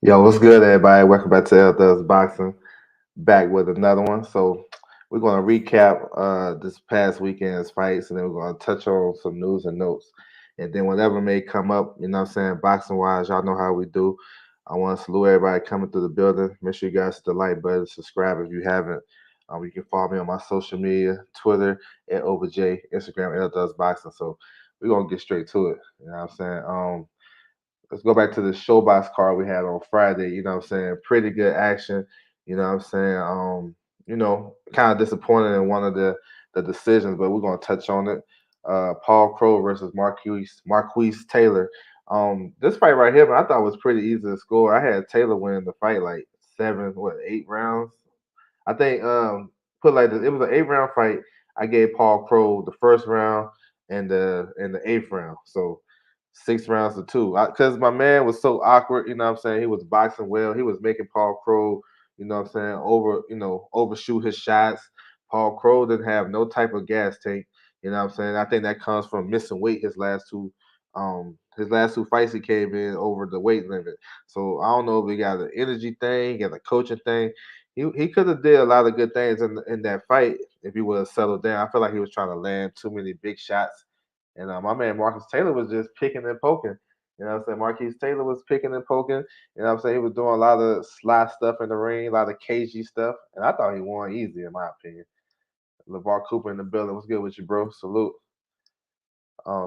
Yo, what's good, everybody? Welcome back to L Boxing. Back with another one. So we're gonna recap this past weekend's fights, and then we're gonna touch on some news and notes, and then whatever may come up. You know what I'm saying? Boxing wise, y'all know how we do. I want to salute everybody coming through the building. Make sure you guys hit the like button, subscribe if you haven't. You can follow me on my social media, Twitter at OverJ, Instagram at Boxing. So we're gonna get straight to it. You know what I'm saying? Let's go back to the showbox card we had on Friday. You know what I'm saying? Pretty good action. You know what I'm saying? Kind of disappointed in one of the decisions, but we're gonna touch on it. Paul Crow versus Marquis Taylor. This fight right here, man, I thought was pretty easy to score. I had Taylor winning the fight like 8 rounds. I think put like this, it was an 8 round fight. I gave Paul Crow the first round and the eighth round. So 6 rounds to two. Because my man was so awkward, you know what I'm saying? He was boxing well. He was making Paul Crow, you know what I'm saying, overshoot his shots. Paul Crow didn't have no type of gas tank. You know what I'm saying? I think that comes from missing weight his last two fights he came in over the weight limit. So I don't know if he got an energy thing and a coaching thing. He could have did a lot of good things in that fight if he would have settled down. I feel like he was trying to land too many big shots, and my man Marcus Taylor was just picking and poking. You know what I'm saying? Marquis Taylor was picking and poking. You know what I'm saying? He was doing a lot of sly stuff in the ring, a lot of cagey stuff, and I thought he won easy in my opinion. LeVar Cooper in the building. What's good with you, bro? Salute.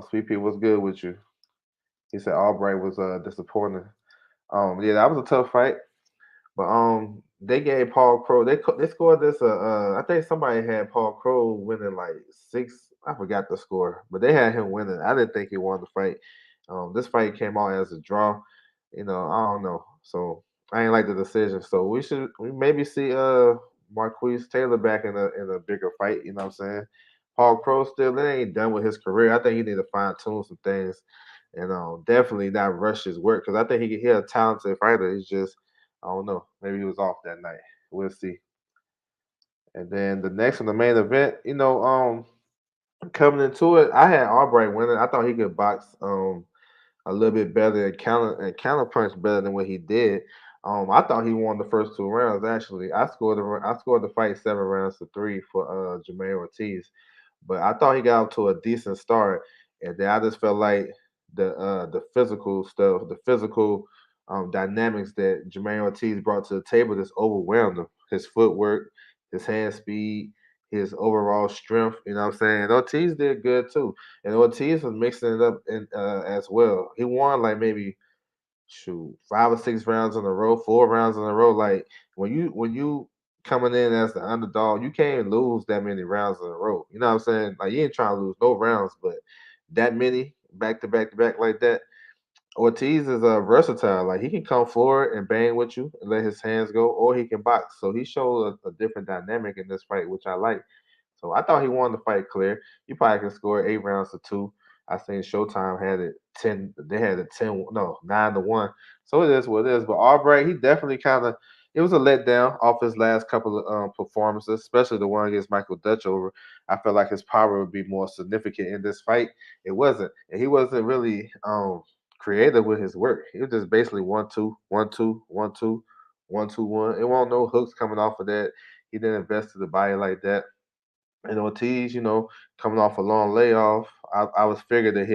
Sweet Pea, what's good with you? He said Albright was disappointing. Yeah, that was a tough fight. But they gave Paul Crow. They scored this. I think somebody had Paul Crow winning like six. I forgot the score, but they had him winning. I didn't think he won the fight. This fight came out as a draw. I don't know. So I ain't like the decision. So we maybe see Marquis Taylor back in a bigger fight. You know what I'm saying? Paul Crow still ain't done with his career. I think he need to fine tune some things and definitely not rush his work because I think he a talented fighter. He's just I don't know. Maybe he was off that night. We'll see. And then the next one, the main event, coming into it, I had Albright winning. I thought he could box a little bit better and counter punch better than what he did. I thought he won the first 2 rounds. Actually, I scored the fight 7 rounds to 3 for Jermaine Ortiz, but I thought he got off to a decent start, and then I just felt like the physical stuff, the physical dynamics that Jermaine Ortiz brought to the table just overwhelmed him. His footwork, his hand speed, his overall strength. You know what I'm saying? And Ortiz did good too, and Ortiz was mixing it up as well. He won like maybe 5 or 6 rounds in a row, 4 rounds in a row. Like when you coming in as the underdog, you can't lose that many rounds in a row. You know what I'm saying? Like you ain't trying to lose no rounds, but that many back to back to back like that. Ortiz is versatile. Like he can come forward and bang with you and let his hands go, or he can box. So he showed a different dynamic in this fight, which I like. So I thought he won the fight clear. You probably can score 8 rounds to 2. I seen Showtime had it 10. They had it 10. No, 9-1. So it is what it is. But Albright, he definitely kind of. It was a letdown off his last couple of performances, especially the one against Michael Dutchover. I felt like his power would be more significant in this fight. It wasn't, and he wasn't really creative with his work. He was just basically 1-2, 1-2, 1-2, 1-2, 1. It wasn't no hooks coming off of that. He didn't invest to the body like that. And Ortiz, coming off a long layoff, I was figured that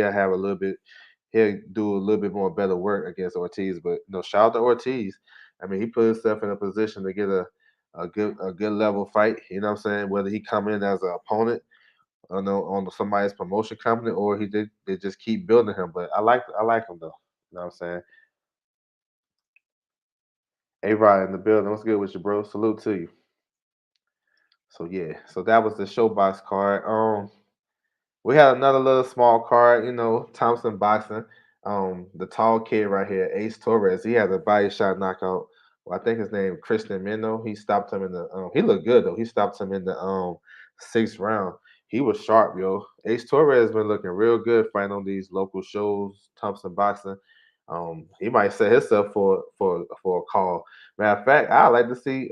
he'll do a little bit more better work against Ortiz. But shout out to Ortiz. I mean, he put himself in a position to get a good level fight. You know what I'm saying? Whether he come in as an opponent on somebody's promotion company or they just keep building him. But I like him though. You know what I'm saying? A Rod in the building. What's good with you, bro? Salute to you. So yeah, so that was the showbox card. We had another little small card, Thompson boxing. The tall kid right here, Ace Torres, he had a body shot knockout. Well, I think his name Christian Mino. He stopped him in the. He looked good though. He stopped him in the sixth round. He was sharp, yo. Ace Torres been looking real good fighting on these local shows, Thompson boxing. He might set himself for a call. Matter of fact, I like to see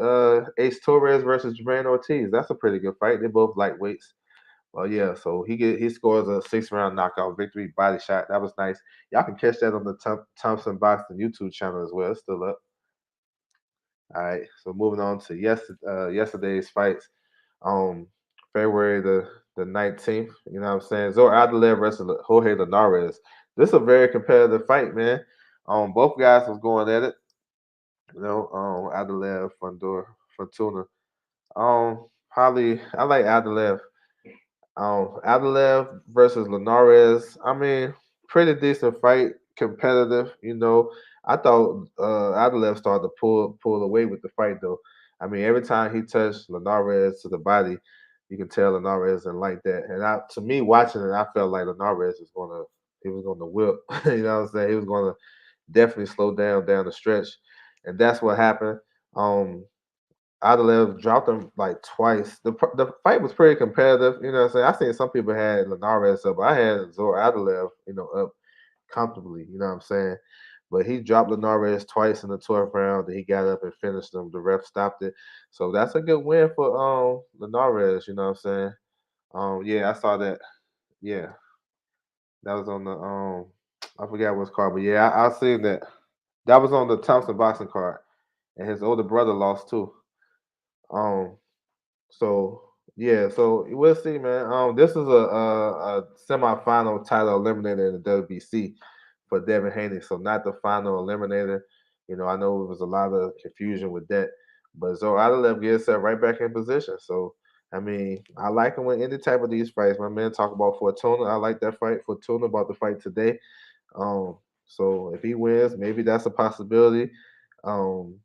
Ace Torres versus Jermaine Ortiz. That's a pretty good fight. They're both lightweights. Well, yeah, so he scores a 6 round knockout victory body shot. That was nice. Y'all can catch that on the Thompson Boxing YouTube channel as well. It's still up. All right. So moving on to yesterday's fights. Um, February the 19th. You know what I'm saying? Zor Adelaide versus Jorge Linares. This is a very competitive fight, man. Both guys was going at it. You know, Adelaide Fortuna. Probably I like Adelaide. Adelaide versus Linares. I mean, pretty decent fight, competitive. You know, I thought Adelaide started to pull away with the fight though. I mean, every time he touched Linares to the body, you can tell Linares didn't like that. And to me, watching it, I felt like Linares was gonna whip. You know what I'm saying? He was gonna definitely slow down the stretch, and that's what happened. Um, Adelaide dropped him like twice. The fight was pretty competitive. You know what I'm saying? I seen some people had Linares up, but I had Zor Adelaide, up comfortably. You know what I'm saying? But he dropped Linares twice in the 12th round. Then he got up and finished him. The ref stopped it. So that's a good win for Linares. You know what I'm saying? Yeah, I saw that. Yeah, that was on the I forgot what's called, but yeah, I seen that. That was on the Thompson boxing card, and his older brother lost too. Um, So yeah, so we'll see, man. This is a semifinal title eliminator in the WBC for Devin Haney, so not the final eliminator. You know, I know there was a lot of confusion with that, but Zoradalev gets set right back in position. So I mean, I like him with any type of these fights. My man talk about Fortuna. I like that fight. Fortuna about the fight today. Um, so if he wins, maybe that's a possibility. Um,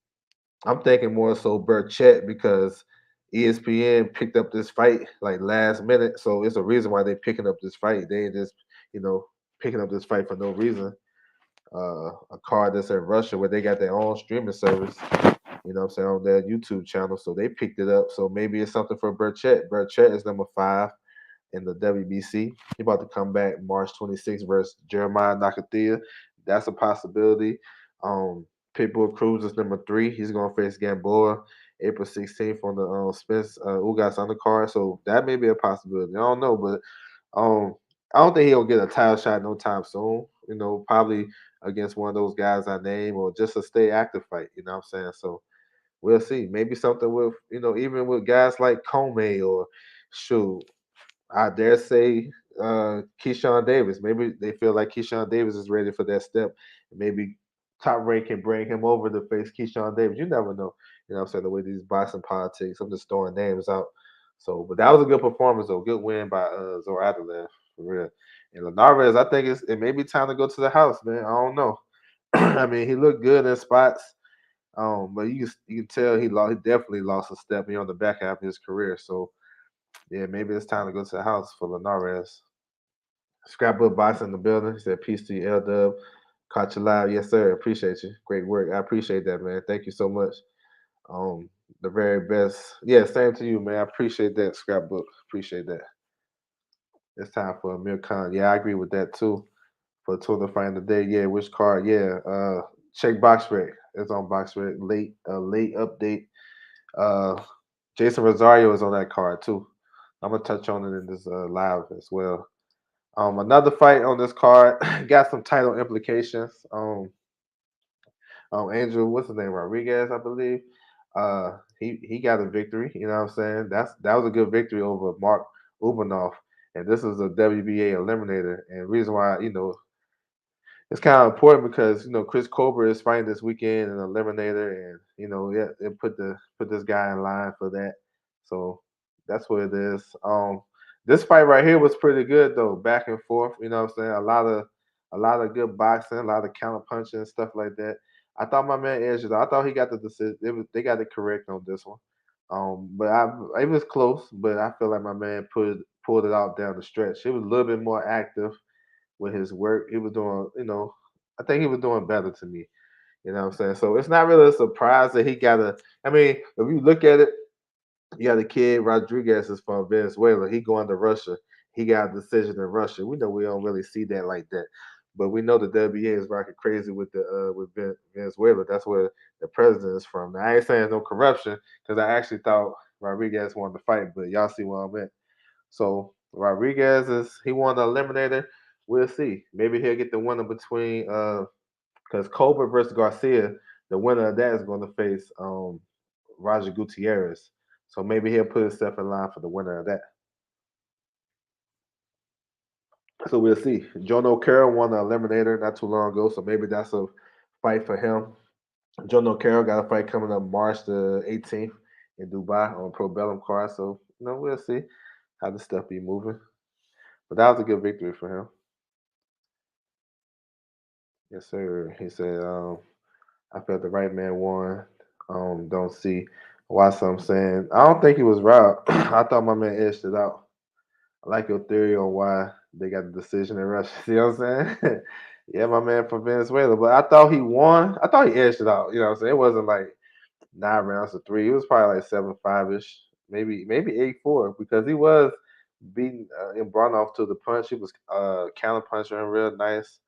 I'm thinking more so Burchett because ESPN picked up this fight like last minute, so it's a reason why they're picking up this fight. They ain't just you know picking up this fight for no reason. A card that's in Russia where they got their own streaming service. You know what I'm saying on their YouTube channel, so they picked it up. So maybe it's something for Burchett. Burchett is number 5 in the WBC. He about to come back March 26th versus Jeremiah Nakathia. That's a possibility. Um, Pitbull Cruz is number 3. He's gonna face Gamboa April 16th on the Spence Ugas undercard. So that may be a possibility. I don't know, but I don't think he'll get a title shot no time soon. You know, probably against one of those guys I name or just a stay active fight. You know what I'm saying? So we'll see. Maybe something with even with guys like Comey or shoot I dare say Keyshawn Davis. Maybe they feel like Keyshawn Davis is ready for that step. Maybe Top Rank can bring him over to face Keyshawn Davis. You never know. You know what I'm saying? The way these boxing politics, I'm just throwing names out. So, but that was a good performance, though. Good win by Zor Adelaide, for real. And Linares, I think it may be time to go to the house, man. I don't know. I mean, he looked good in spots, but you can tell he definitely lost a step. On the back half of his career. So, yeah, maybe it's time to go to the house for Linares. Scrapbook Box in the building. He said, peace to you, L Dub. Caught you live. Yes, sir. Appreciate you. Great work. I appreciate that, man. Thank you so much. Um, the very best. Yeah, same to you, man. I appreciate that, Scrapbook. Appreciate that. It's time for Amir Khan. Yeah, I agree with that too. For Tuna find the day. Yeah, which card? Yeah. Check box rec. It's on box rec. Late update. Uh Jason Rosario is on that card too. I'm gonna touch on it in this live as well. Another fight on this card got some title implications. Angel, what's his name? Rodriguez, I believe. He got a victory. You know what I'm saying? That was a good victory over Mark Ubenov, and this is a WBA eliminator. And reason why it's kind of important because Chris Colbert is fighting this weekend in eliminator, and yeah, it put this guy in line for that. So that's what it is. This fight right here was pretty good though, back and forth. You know what I'm saying? A lot of good boxing, a lot of counter punching and stuff like that. I thought my man Edge, I thought he got the decision. They got it correct on this one. But it was close, but I feel like my man pulled it out down the stretch. It was a little bit more active with his work. He was doing, I think he was doing better to me. You know what I'm saying? So it's not really a surprise that he got a. I mean, if you look at it, you got a kid, Rodriguez is from Venezuela. He going to Russia. He got a decision in Russia. We know we don't really see that like that. But we know the WBA is rocking crazy with Venezuela. That's where the president is from. Now, I ain't saying no corruption because I actually thought Rodriguez wanted to fight, but y'all see where I'm at. So Rodriguez he won the eliminator. We'll see. Maybe he'll get the winner between because Colbert versus Garcia, the winner of that is going to face Roger Gutierrez. So maybe he'll put himself in line for the winner of that. So we'll see. John O'Carroll won the eliminator not too long ago, so maybe that's a fight for him. John O'Carroll got a fight coming up March the 18th in Dubai on Pro Bellum card. So we'll see how the stuff be moving. But that was a good victory for him. Yes, sir. He said, I felt the right man won. Don't see why some saying. I don't think he was right. I thought my man edged it out. I like your theory on why they got the decision in Russia. See what I'm saying? Yeah, my man from Venezuela. But I thought he won. I thought he edged it out. You know what I'm saying? It wasn't like 9 rounds to 3. It was probably like 7-5 ish, maybe 8-4 because he was beating Bronoff to the punch. He was counter punching him real nice.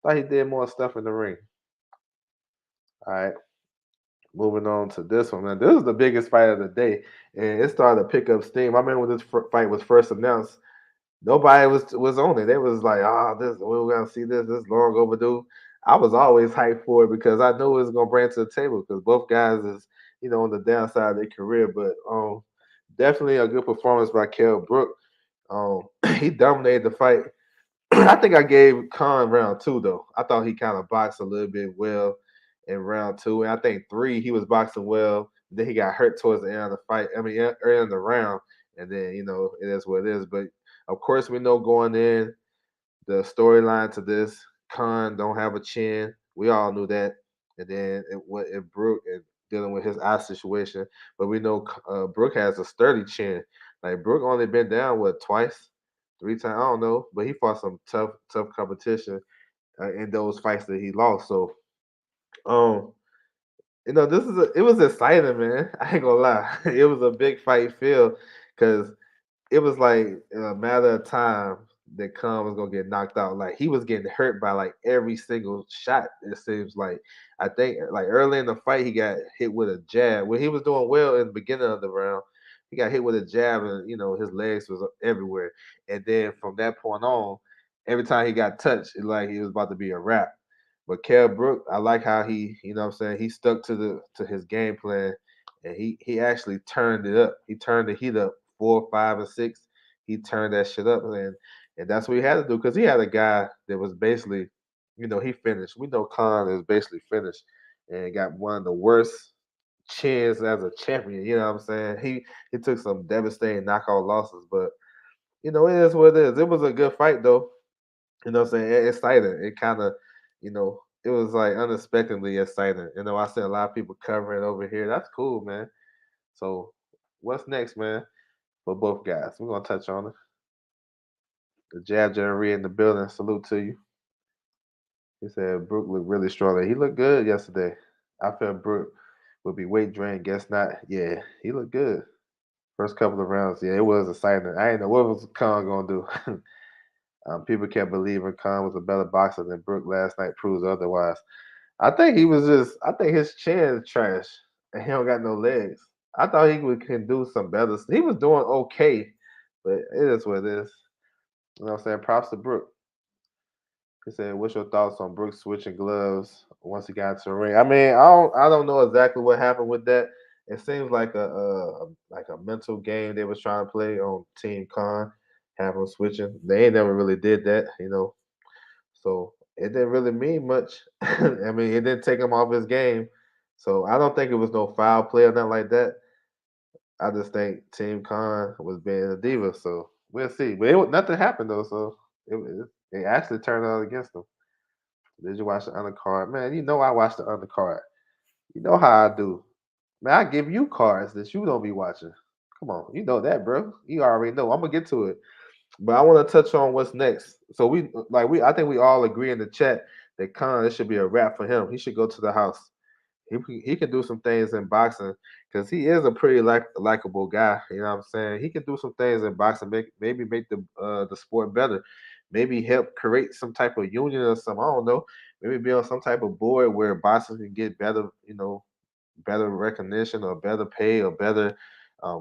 Thought he did more stuff in the ring. All right. Moving on to this one, man. This is the biggest fight of the day, and it started to pick up steam. I remember when this fight was first announced, nobody was on it. They was like, this we're gonna see this. This long overdue. I was always hyped for it because I knew it was gonna bring it to the table because both guys is on the downside of their career, but definitely a good performance by Brook. He dominated the fight. I think I gave Khan round 2 though. I thought he kind of boxed a little bit well in round 2, and I think 3 he was boxing well. Then he got hurt towards the end of the fight. I mean, early in the round, and then it is what it is. But of course, we know going in the storyline to this, Khan don't have a chin. We all knew that. And then it Brook and dealing with his eye situation, but we know Brook has a sturdy chin. Like Brook only been down twice, 3 times. I don't know, but he fought some tough competition in those fights that he lost. So, um, it was exciting, man. I ain't gonna lie, it was a big fight feel because it was like a matter of time that Khan was gonna get knocked out. Like he was getting hurt by like every single shot. It seems like I think like early in the fight he got hit with a jab. When he was doing well in the beginning of the round, he got hit with a jab, and his legs was everywhere. And then from that point on, every time he got touched, it like he was about to be a wrap. But Brook, I like how he, what I'm saying, he stuck to his game plan, and he actually turned it up. He turned the heat up 4, 5, and 6. He turned that shit up, and that's what he had to do because he had a guy that was basically, he finished. We know Khan is basically finished and got one of the worst chins as a champion. You know what I'm saying? He took some devastating knockout losses, but it is what it is. It was a good fight though. You know what I'm saying? Exciting. It kind of, it was like unexpectedly exciting. I see a lot of people covering over here. That's cool, man. So, what's next, man, for both guys? We're gonna touch on it. The Jab General in the building. Salute to you. He said Brook looked really strong. He looked good yesterday. I felt Brook would be weight drained. Guess not. Yeah, he looked good. First couple of rounds, yeah, it was exciting. I didn't know what was Khan gonna do. People kept believing Khan was a better boxer than Brook last night proves otherwise. I think he was just. I think his chin is trash, and he don't got no legs. I thought can do some better. He was doing okay, but it is what it is. You know what I'm saying? Props to Brook. He said, "What's your thoughts on Brook switching gloves once he got to the ring?" I mean, I don't know exactly what happened with that. It seems like a mental game they was trying to play on Team Con, have him switching. They ain't never really did that. So it didn't really mean much. I mean, it didn't take him off his game. So I don't think it was no foul play or nothing like that. I just think Team Con was being a diva. So we'll see. But nothing happened though. So it actually turned out against them. Did you watch the undercard? Man, you know I watched the undercard. You know how I do. Man, I give you cards that you don't be watching. Come on, you know that, bro. You already know. I'm gonna get to it. But I want to touch on what's next. So I think we all agree in the chat that Khan, it should be a wrap for him. He should go to the house. He can do some things in boxing because he is a pretty likable guy. You know what I'm saying? He can do some things in boxing, maybe make the sport better, maybe help create some type of union or something. I don't know. Maybe be on some type of board where boxers can get better, better recognition or better pay or better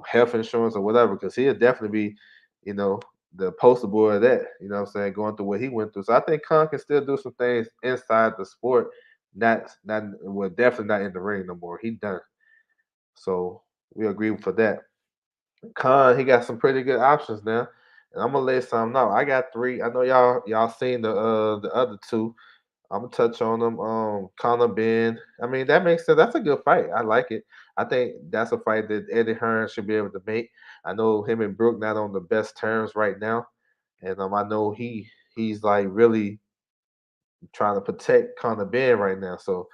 health insurance or whatever. Because he'll definitely be, you know, the poster boy of that. You know what I'm saying? Going through what he went through. So I think Khan can still do some things inside the sport not well, definitely not in the ring no more. He done. So we agree for that. Khan, he got some pretty good options now. And I'm gonna lay some out. I got three. I know y'all seen the other two. I'm gonna touch on them. Conor Ben. I mean, that makes sense. That's a good fight. I like it. I think that's a fight that Eddie Hearn should be able to make. I know him and Brook not on the best terms right now, and I know he's like really trying to protect Conor Ben right now. So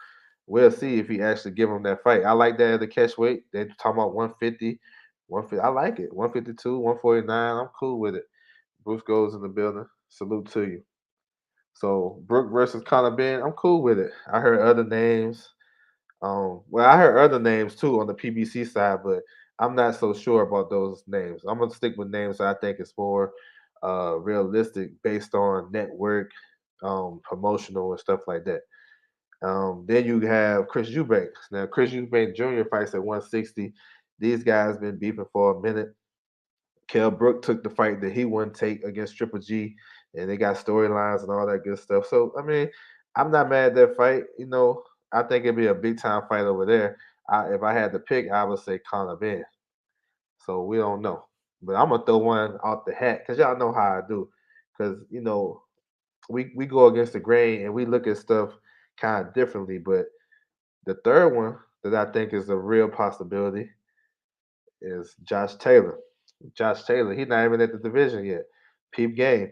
we'll see if he actually give him that fight. I like that at the catch weight. They're talking about 150, 150. I like it. 152, 149. I'm cool with it. Bruce goes in the building. Salute to you. So Brook versus Conor Ben, I'm cool with it. I heard other names. Well, I heard other names too on the PBC side, but I'm not so sure about those names. I'm gonna stick with names that I think is more realistic based on network, promotional and stuff like that. Then you have Chris Eubanks. Now Chris Eubanks Jr. fights at 160. These guys been beefing for a minute. Kell Brook took the fight that he wouldn't take against Triple G, and they got storylines and all that good stuff. So I mean, I'm not mad at that fight. I think it'd be a big time fight over there. If I had to pick, I would say Conor Ben. So we don't know, but I'm gonna throw one off the hat because y'all know how I do. Because we go against the grain and we look at stuff kind of differently. But the third one that I think is a real possibility is Josh Taylor. Josh Taylor, he's not even at the division yet. Peep game.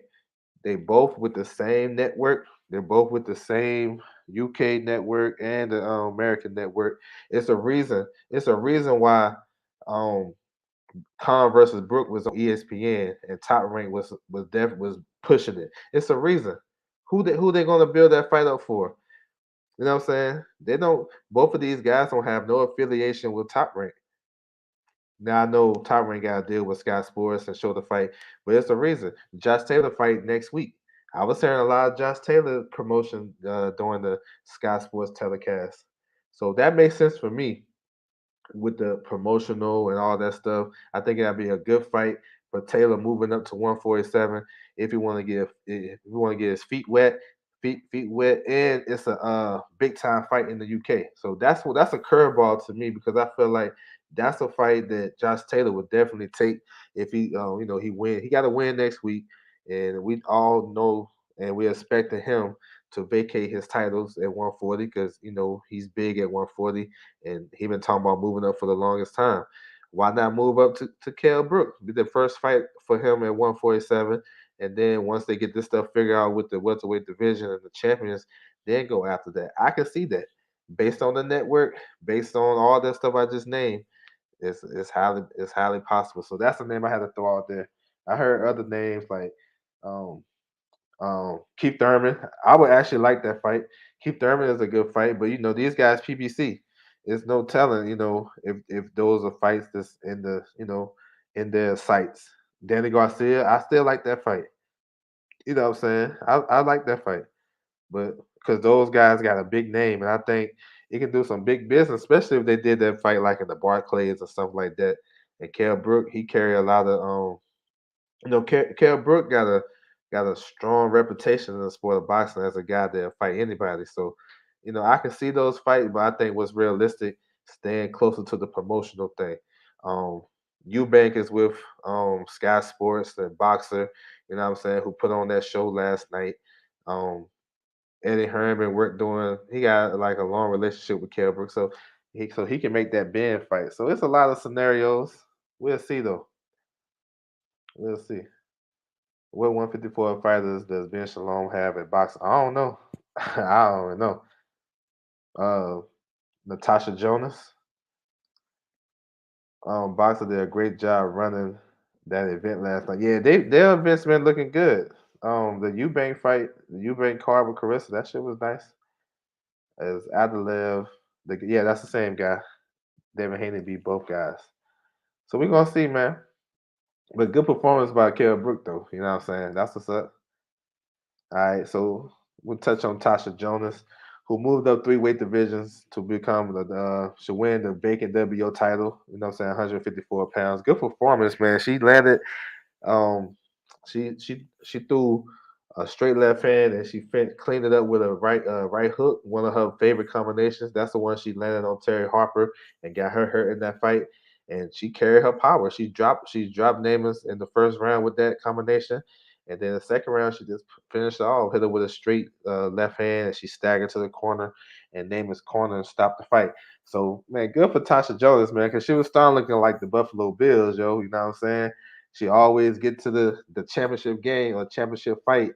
They both with the same network. They're both with the same UK network and the American network. It's a reason. It's a reason why um, Khan versus Brook was on ESPN and Top Rank was pushing it. It's a reason. Who they gonna build that fight up for? You know what I'm saying? They don't. Both of these guys don't have no affiliation with Top Rank. Now I know Tyron got to deal with Sky Sports and show the fight, but it's a reason. Josh Taylor fight next week. I was hearing a lot of Josh Taylor promotion during the Sky Sports telecast, so that makes sense for me with the promotional and all that stuff. I think that'd be a good fight for Taylor moving up to 147 if he want to get his feet wet, and it's a big time fight in the UK. So that's a curveball to me because I feel like that's a fight that Josh Taylor would definitely take if he win. He got to win next week, and we all know and we expecting him to vacate his titles at 140 because he's big at 140 and he been talking about moving up for the longest time. Why not move up to Kell Brook? Be the first fight for him at 147, and then once they get this stuff figured out with the welterweight division and the champions, then go after that. I can see that based on the network, based on all that stuff I just named. It's highly possible. So that's the name I had to throw out there. I heard other names like um, Keith Thurman. I would actually like that fight. Keith Thurman is a good fight, but these guys PBC. There's no telling, if those are fights that's in their sights. Danny Garcia, I still like that fight. You know what I'm saying? I like that fight, but because those guys got a big name, and I think it can do some big business, especially if they did that fight like in the Barclays or something like that. And Kell Brook, he carry a lot of Kell Brook got a strong reputation in the sport of boxing as a guy that'll fight anybody. So, I can see those fights, but I think what's realistic, staying closer to the promotional thing. Um, Eubank is with Sky Sports, the boxer, you know what I'm saying, who put on that show last night. Um, Eddie Herman worked doing. He got like a long relationship with Kell Brook, so he can make that Ben fight. So it's a lot of scenarios. We'll see though. We'll see. What 154 fighters does Ben Shalom have at boxing? I don't know. I don't know. Uh, Natasha Jonas, boxer did a great job running that event last night. Yeah, their events been looking good. The Eubank fight, the Eubank card with Carissa, that shit was nice. As Adelev, yeah, that's the same guy. David Haney beat both guys. So we're gonna see, man. But good performance by Kell Brook, though. You know what I'm saying? That's what's up. All right, so we'll touch on Tasha Jonas, who moved up three weight divisions to become should win the vacant WO title. You know what I'm saying? 154 pounds. Good performance, man. She landed. Um, she threw a straight left hand, and she cleaned it up with a right hook, one of her favorite combinations. That's the one she landed on Terry Harper and got her hurt in that fight. And she carried her power. She dropped Namath in the first round with that combination, and then the second round she just finished it off, hit her with a straight left hand, and she staggered to the corner, and Namath's corner and stopped the fight. So man, good for Tasha Jones, man, because she was starting looking like the Buffalo Bills, yo. You know what I'm saying? She always get to the championship game or championship fight,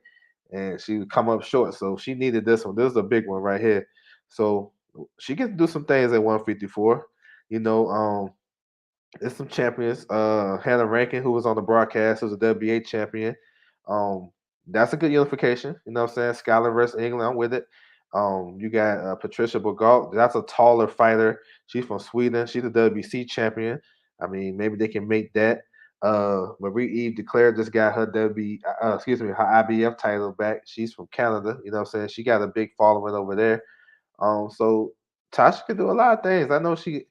and she would come up short. So she needed this one. This is a big one right here. So she gets to do some things at 154. You know, there's some champions. Hannah Rankin, who was on the broadcast, who's a WBA champion. Um, that's a good unification. You know what I'm saying? Scotland versus England. I'm with it. You got Patricia Bogault. That's a taller fighter. She's from Sweden. She's a WBC champion. I mean, maybe they can make that. Marie Eve Declare just got her her IBF title back. She's from Canada. You know what I'm saying? She got a big following over there. So Tasha can do a lot of things. I know she's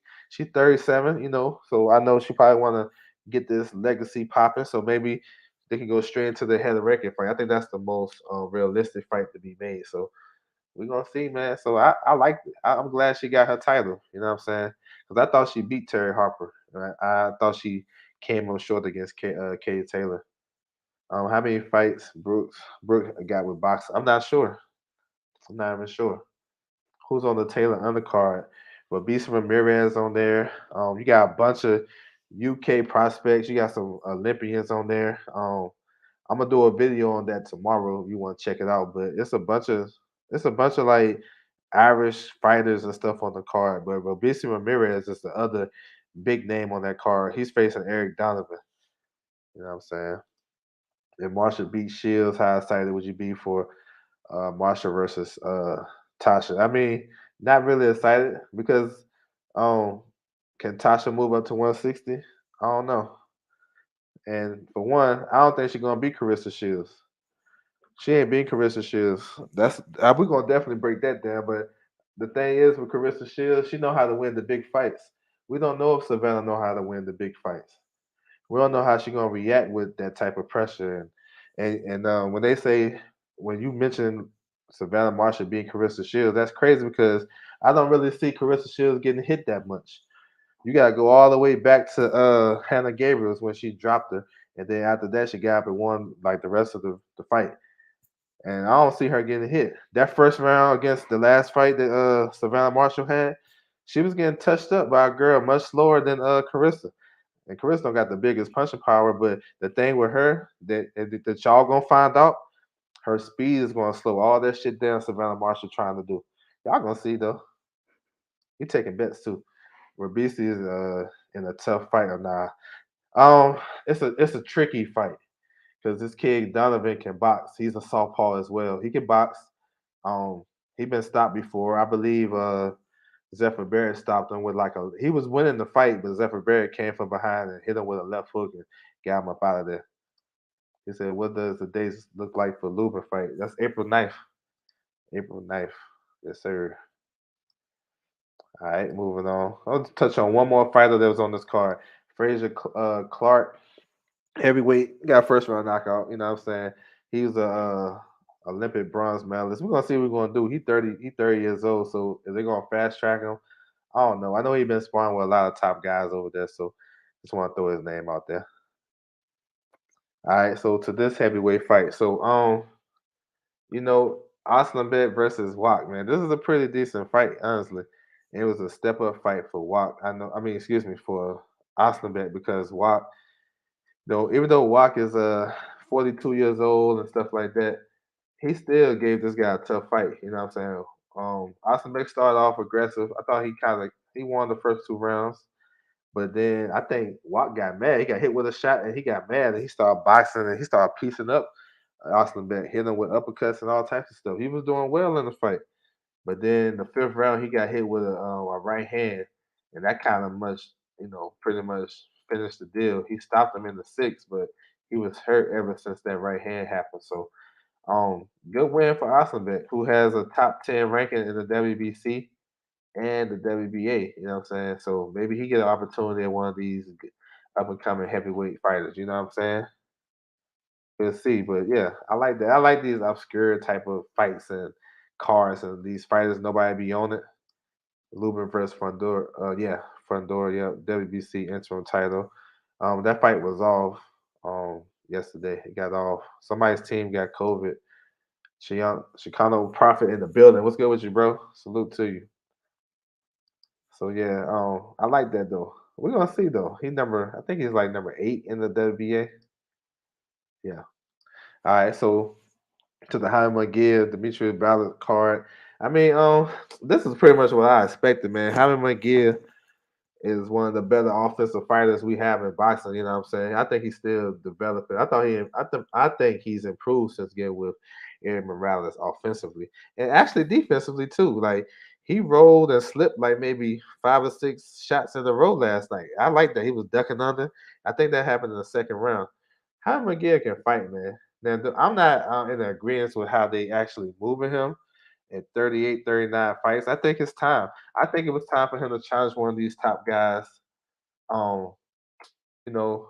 37, so I know she probably want to get this legacy popping. So maybe they can go straight into the head of record fight. I think that's the most realistic fight to be made. So we're gonna see, man. So I like it. I'm glad she got her title. You know what I'm saying? Because I thought she beat Terry Harper. Right? I thought she came up short against Katie Taylor. How many fights Brook got with boxing? I'm not sure. I'm not even sure. Who's on the Taylor undercard? But Beast Ramirez on there. You got a bunch of UK prospects. You got some Olympians on there. I'm gonna do a video on that tomorrow. If you want to check it out, but it's a bunch of like Irish fighters and stuff on the card. But Robeisy Ramirez is the other big name on that card. He's facing Eric Donovan. You know what I'm saying? If Marshall beat Shields, how excited would you be for Marsha versus Tasha? I mean, not really excited because um, can Tasha move up to 160? I don't know. And for one, I don't think she's gonna beat Carissa Shields. She ain't beat Carissa Shields. We're gonna definitely break that down. But the thing is, with Carissa Shields, she know how to win the big fights. We don't know if Savannah know how to win the big fights. We don't know how she gonna react with that type of pressure. And when they say when you mention Savannah Marshall being Carissa Shields, that's crazy because I don't really see Carissa Shields getting hit that much. You gotta go all the way back to Hannah Gabriels when she dropped her, and then after that she got up and won like the rest of the fight. And I don't see her getting hit. That first round against the last fight that Savannah Marshall had, she was getting touched up by a girl much slower than Carissa. And Carissa don't got the biggest punching power, but the thing with her that y'all gonna find out, her speed is gonna slow all that shit down. Savannah Marshall trying to do. Y'all gonna see though. He taking bets too. Rabisi is in a tough fight or not. It's a tricky fight because this kid Donovan can box. He's a southpaw as well. He can box. Um, he been stopped before. I believe Zephyr Barrett stopped him with he was winning the fight, but Zephyr Barrett came from behind and hit him with a left hook and got him up out of there. He said, "What does the days look like for Lubin fight?" That's April 9th. April 9th. Yes, sir. All right, moving on. I'll touch on one more fighter that was on this card. Frazier Clark, heavyweight, got first round knockout. You know what I'm saying? He was a Olympic bronze medalist. We're gonna see what we're gonna do. He 30 years old, so is they gonna fast track him? I don't know. I know he's been sparring with a lot of top guys over there, so just want to throw his name out there. All right, so to this heavyweight fight. So Ocelo Bed versus Wok, man. This is a pretty decent fight, honestly. It was a step up fight for Wok. Excuse me, for Ocelo Bed because Wok, even though Wok is 42 years old and stuff like that, he still gave this guy a tough fight. You know what I'm saying? Austin Beck started off aggressive. I thought he won the first two rounds, but then I think Watt got mad. He got hit with a shot and he got mad and he started boxing and he started piecing up Austin Beck, hitting him with uppercuts and all types of stuff. He was doing well in the fight, but then the fifth round he got hit with a right hand, and that kind of pretty much finished the deal. He stopped him in the sixth, but he was hurt ever since that right hand happened. So good win for Oslenbeck, who has a top 10 ranking in the WBC and the WBA. You know what I'm saying? So maybe he get an opportunity at one of these up and coming heavyweight fighters. You know what I'm saying? we'll see. But yeah, I like that. I like these obscure type of fights and cards and these fighters nobody be on it. Lubin versus Fundor. Yeah, Fundor. Yeah, WBC interim title. That fight was off yesterday. It got off. Somebody's team got COVID. Chicano Prophet in the building. What's good with you, bro? Salute to you. So yeah, I like that though. We're gonna see though. I think he's like number 8 in the WBA. Yeah. All right. So to the Jaime McGill, Demetrius Ballard card. I mean, this is pretty much what I expected, man. Jaime McGill is one of the better offensive fighters we have in boxing. You know what I'm saying? I think he's still developing. I think he's improved since getting with Aaron Morales offensively and actually defensively too. Like he rolled and slipped like maybe 5 or 6 shots in a row last night. I like that he was ducking under. I think that happened in the second round. How McGill can fight, man. Now, I'm not in agreement with how they actually moving him at 38, 39 fights. I think it's time. I think it was time for him to challenge one of these top guys. Um, you know,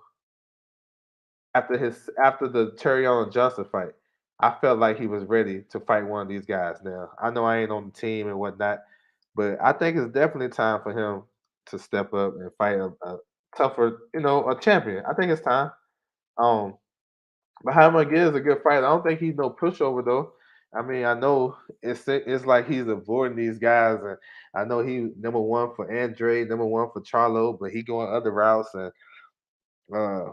after the Terry Johnson fight, I felt like he was ready to fight one of these guys. Now, I know I ain't on the team and whatnot, but I think it's definitely time for him to step up and fight a tougher, a champion. I think it's time. Um, but Muhammad is a good fighter. I don't think he's no pushover though. I mean, I know it's like he's avoiding these guys, and I know he number one for Andre, number one for Charlo, but he going other routes, and uh,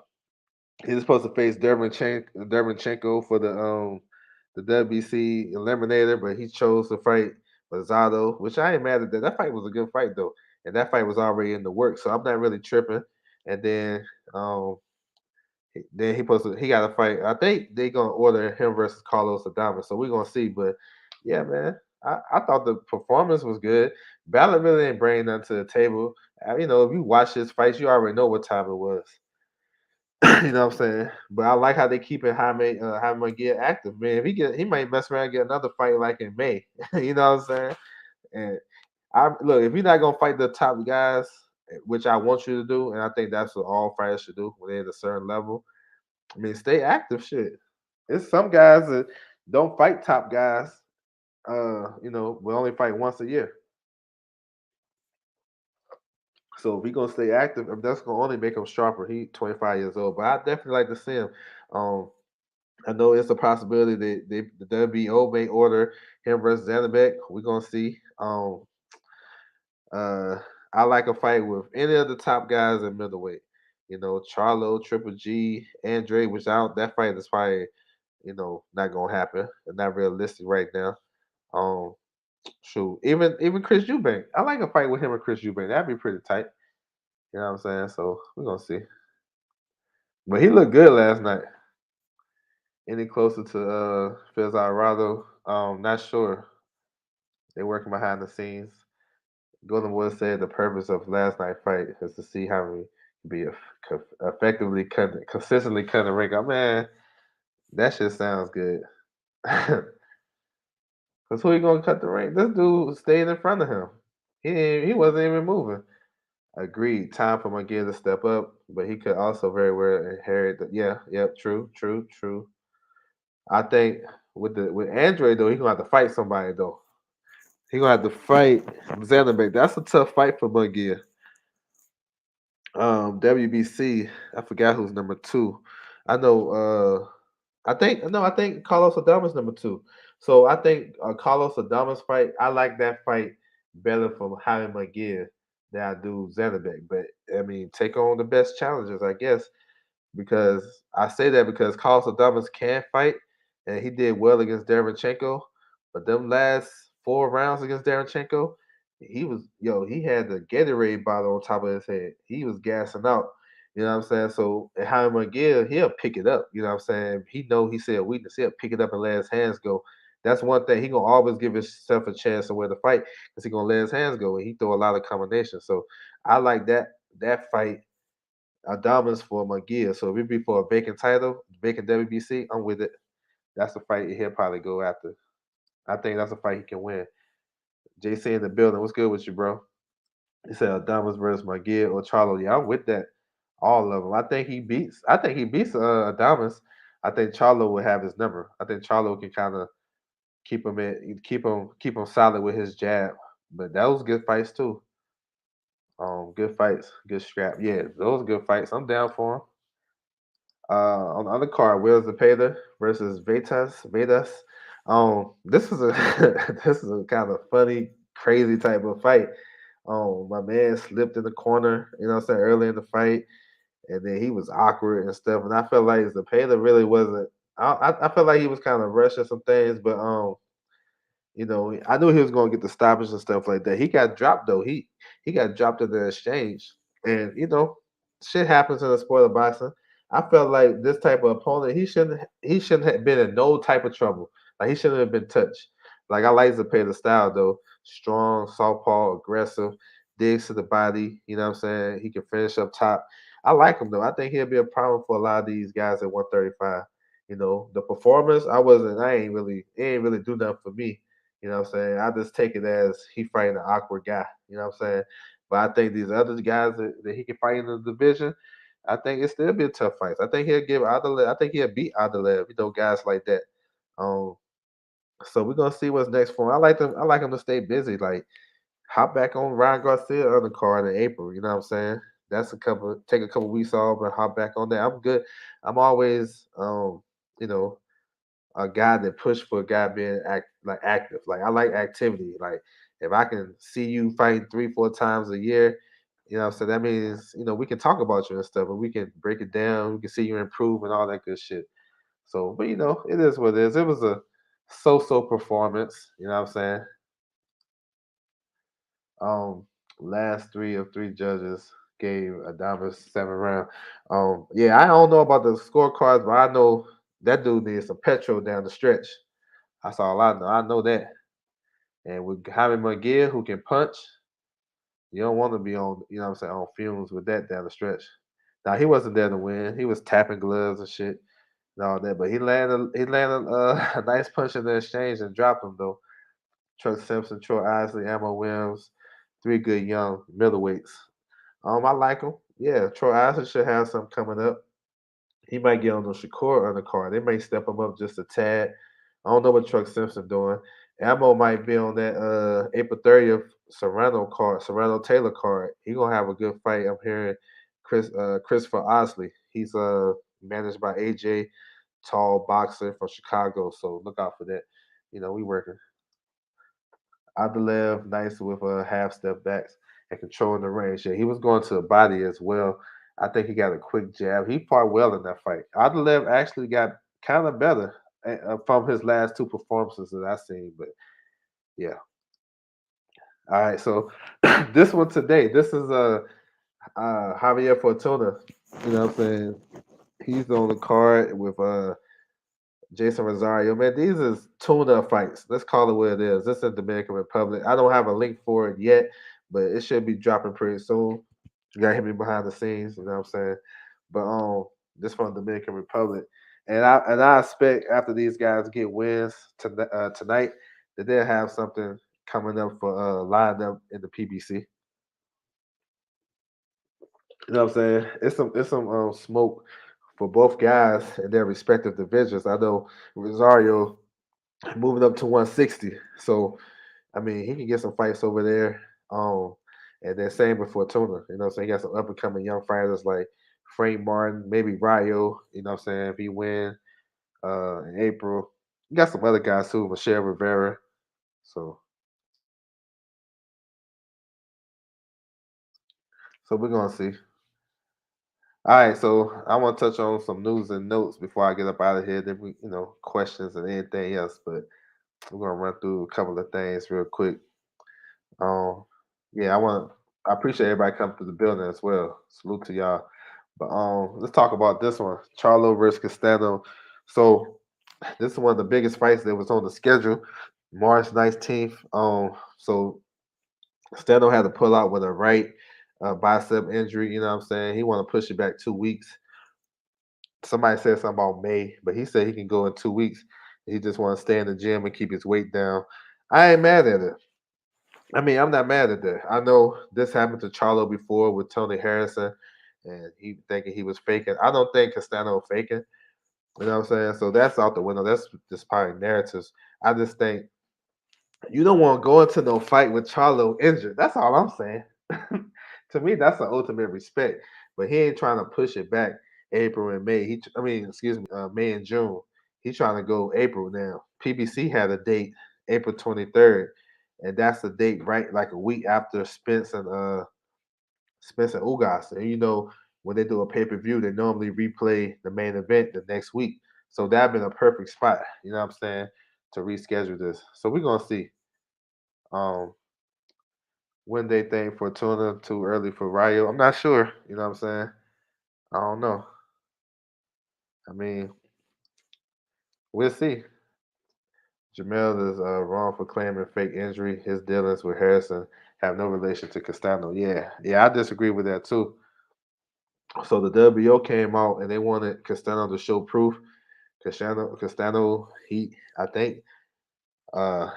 he's supposed to face Dermanchenko for the WBC eliminator, but he chose to fight Rosado, which I ain't mad at that. That fight was a good fight though, and that fight was already in the works, so I'm not really tripping. And um, then he got to fight. I think they gonna order him versus Carlos Adames, so we're gonna see. But yeah, man, I thought the performance was good. Ballard really didn't bring nothing to the table. If you watch his fights, you already know what time it was. You know what I'm saying? But I like how they keeping Jaime get active, man. If he might mess around and get another fight like in May. You know what I'm saying? And I look, if you're not gonna fight the top guys, which I want you to do, and I think that's what all fighters should do when they're at a certain level. I mean, stay active. Shit, it's some guys that don't fight top guys. We only fight once a year. So if he gonna stay active, that's gonna only make him sharper. He 25 years old, but I definitely like to see him. Um, I know it's a possibility that the WBO may order him versus Zanabek. We're gonna see. Uh, I like a fight with any of the top guys in middleweight. Charlo, Triple G, Andre, which I don't, that fight is probably not gonna happen and not realistic right now. Um, shoot, even Chris Eubank, I like a fight with him and Chris Eubank. That'd be pretty tight. You know what I'm saying? So we're gonna see. But he looked good last night. Any closer to Fez Alvarado? Not sure. They're working behind the scenes. Golden Boy said the purpose of last night's fight is to see how we be effectively consistently cut the ring. Man, that shit sounds good. Cause who he gonna cut the ring? This dude stayed in front of him. He wasn't even moving. Agreed. Time for McGill to step up, but he could also very well inherit the yeah, yep, true, true, true. I think with Andre though, he gonna have to fight somebody though. He gonna have to fight Zanderbeck. That's a tough fight for McGill. WBC, I forgot who's number 2. I know I think Carlos Adames number 2. So I think Carlos Adames fight, I like that fight better from Jaime McGill than I do Zanderbeck. But I mean, take on the best challengers, I guess, because I say that because Carlos Adames can fight, and he did well against Derevchenko. But them last 4 rounds against Derevchenko, he had the Gatorade bottle on top of his head. He was gassing out. You know what I'm saying? So and Jaime McGill, he'll pick it up. You know what I'm saying? He said weakness. He'll pick it up and let his hands go. That's one thing. He gonna always give himself a chance to win the fight because he gonna let his hands go and he throw a lot of combinations. So I like that fight Adamas for McGill. So if it be for a vacant title, vacant WBC, I'm with it. That's the fight he'll probably go after. I think that's a fight he can win. JC in the building. What's good with you, bro? He said Adamas versus McGill or Charlo. Yeah, I'm with that. All of them. I think he beats Adamas. I think Charlo will have his number. I think Charlo can kind of keep him solid with his jab. But those good fights too. Good fights, good scrap. Yeah, those good fights. I'm down for them. On the other card, Wills the Peder versus Vetas. This is a this is a kind of funny, crazy type of fight. My man slipped in the corner, what I'm saying, early in the fight, and then he was awkward and stuff. And I felt like the Peder really wasn't. I felt like he was kind of rushing some things, but I knew he was going to get the stoppage and stuff like that. He got dropped though. He got dropped in the exchange, and shit happens in the sport of boxing. I felt like this type of opponent, he shouldn't have been in no type of trouble. Like he shouldn't have been touched. Like I like Zepeda style though, strong, southpaw, aggressive, digs to the body. You know what I'm saying? He can finish up top. I like him though. I think he'll be a problem for a lot of these guys at 135. The performance, it ain't really do nothing for me. You know what I'm saying? I just take it as he fighting an awkward guy. You know what I'm saying? But I think these other guys that he can fight in the division, I think it still be a tough fight. I think he'll give Adelaide. I think he'll beat Adelaide. Guys like that. Um, so we're gonna see what's next for him. I like them. I like him to stay busy. Like hop back on Ryan Garcia on the card in April. You know what I'm saying? Take a couple weeks off and hop back on that. I'm good. I'm always you know a guy that push for a guy being active. Like I like activity. Like if I can see you fighting 3, 4 times a year, so that means we can talk about you and stuff, and we can break it down. We can see you improve and all that good shit. So, but it is what it is. It was a so-so performance. You know what I'm saying? Um, Last three of three judges gave Adamas 7 round. Yeah, I don't know about the scorecards, but I know that dude needs some petrol down the stretch. That's all I know. I know that. And with Jaime McGill, who can punch, you don't want to be on, what I'm saying, on fumes with that down the stretch. Now he wasn't there to win. He was tapping gloves and shit and all that. But he landed a nice punch in the exchange and dropped him though. Chuck Simpson, Troy Isley, Ammo Williams, three good young middleweights. I like him. Yeah, Troy Isley should have something coming up. He might get on the Shakur undercard. They may step him up just a tad. I don't know what Truck Simpson doing. Ammo might be on that April 30th Serrano Taylor card. He gonna have a good fight. I'm hearing Christopher Osley. He's managed by AJ, tall boxer from Chicago. So look out for that. We working. Adelev, nice with half step backs and controlling the range. Yeah, he was going to the body as well. I think he got a quick jab. He fought well in that fight. Adelev actually got kind of better from his last two performances that I seen. But yeah, all right. So this one today, this is Javier Fortuna. You know what I'm saying? He's on the card with Jason Rosario. Man, these is tune-up fights. Let's call it what it is. This is Dominican Republic. I don't have a link for it yet, but it should be dropping pretty soon. You gotta hit me behind the scenes, you know what I'm saying? But this from Dominican Republic. And I expect after these guys get wins tonight that they'll have something coming up for lined up in the PBC. You know what I'm saying? It's some smoke for both guys in their respective divisions. I know Rosario moving up to 160. So I mean, he can get some fights over there. And then same with Fortuna. So he got some up and coming young fighters like Frank Martin, maybe Rayo. I'm saying if he win in April, you got some other guys too, Michelle Rivera. So we're gonna see. All right, so I want to touch on some news and notes before I get up out of here. Then questions and anything else, but we're gonna run through a couple of things real quick. Um, yeah, I appreciate everybody coming to the building as well. Salute to y'all. But let's talk about this one, Charlo versus Castano. So this is one of the biggest fights that was on the schedule, March 19th. So Castano had to pull out with a right bicep injury. You know what I'm saying? He want to push it back 2 weeks. Somebody said something about May, but he said he can go in 2 weeks. He just want to stay in the gym and keep his weight down. I ain't mad at it. I mean, I'm not mad at that. I know this happened to Charlo before with Tony Harrison, and he thinking he was faking. I don't think Castano faking. You know what I'm saying? So that's out the window. That's just probably narratives. I just think you don't want to go into no fight with Charlo injured. That's all I'm saying. To me, that's the ultimate respect. But he ain't trying to push it back April and May. I mean, excuse me, May and June. He's trying to go April now. PBC had a date April 23rd, and that's the date right like a week after Spence and Ugas. And when they do a pay per view, they normally replay the main event the next week. So that'd been a perfect spot. You know what I'm saying? To reschedule this. So we're gonna see. Um, when they think Fortuna too early for Rayo. I'm not sure. You know what I'm saying? I don't know. I mean, we'll see. Jamel is wrong for claiming fake injury. His dealings with Harrison have no relation to Castano. Yeah, I disagree with that too. So the WO came out and they wanted Castano to show proof. Castano, I think, uh,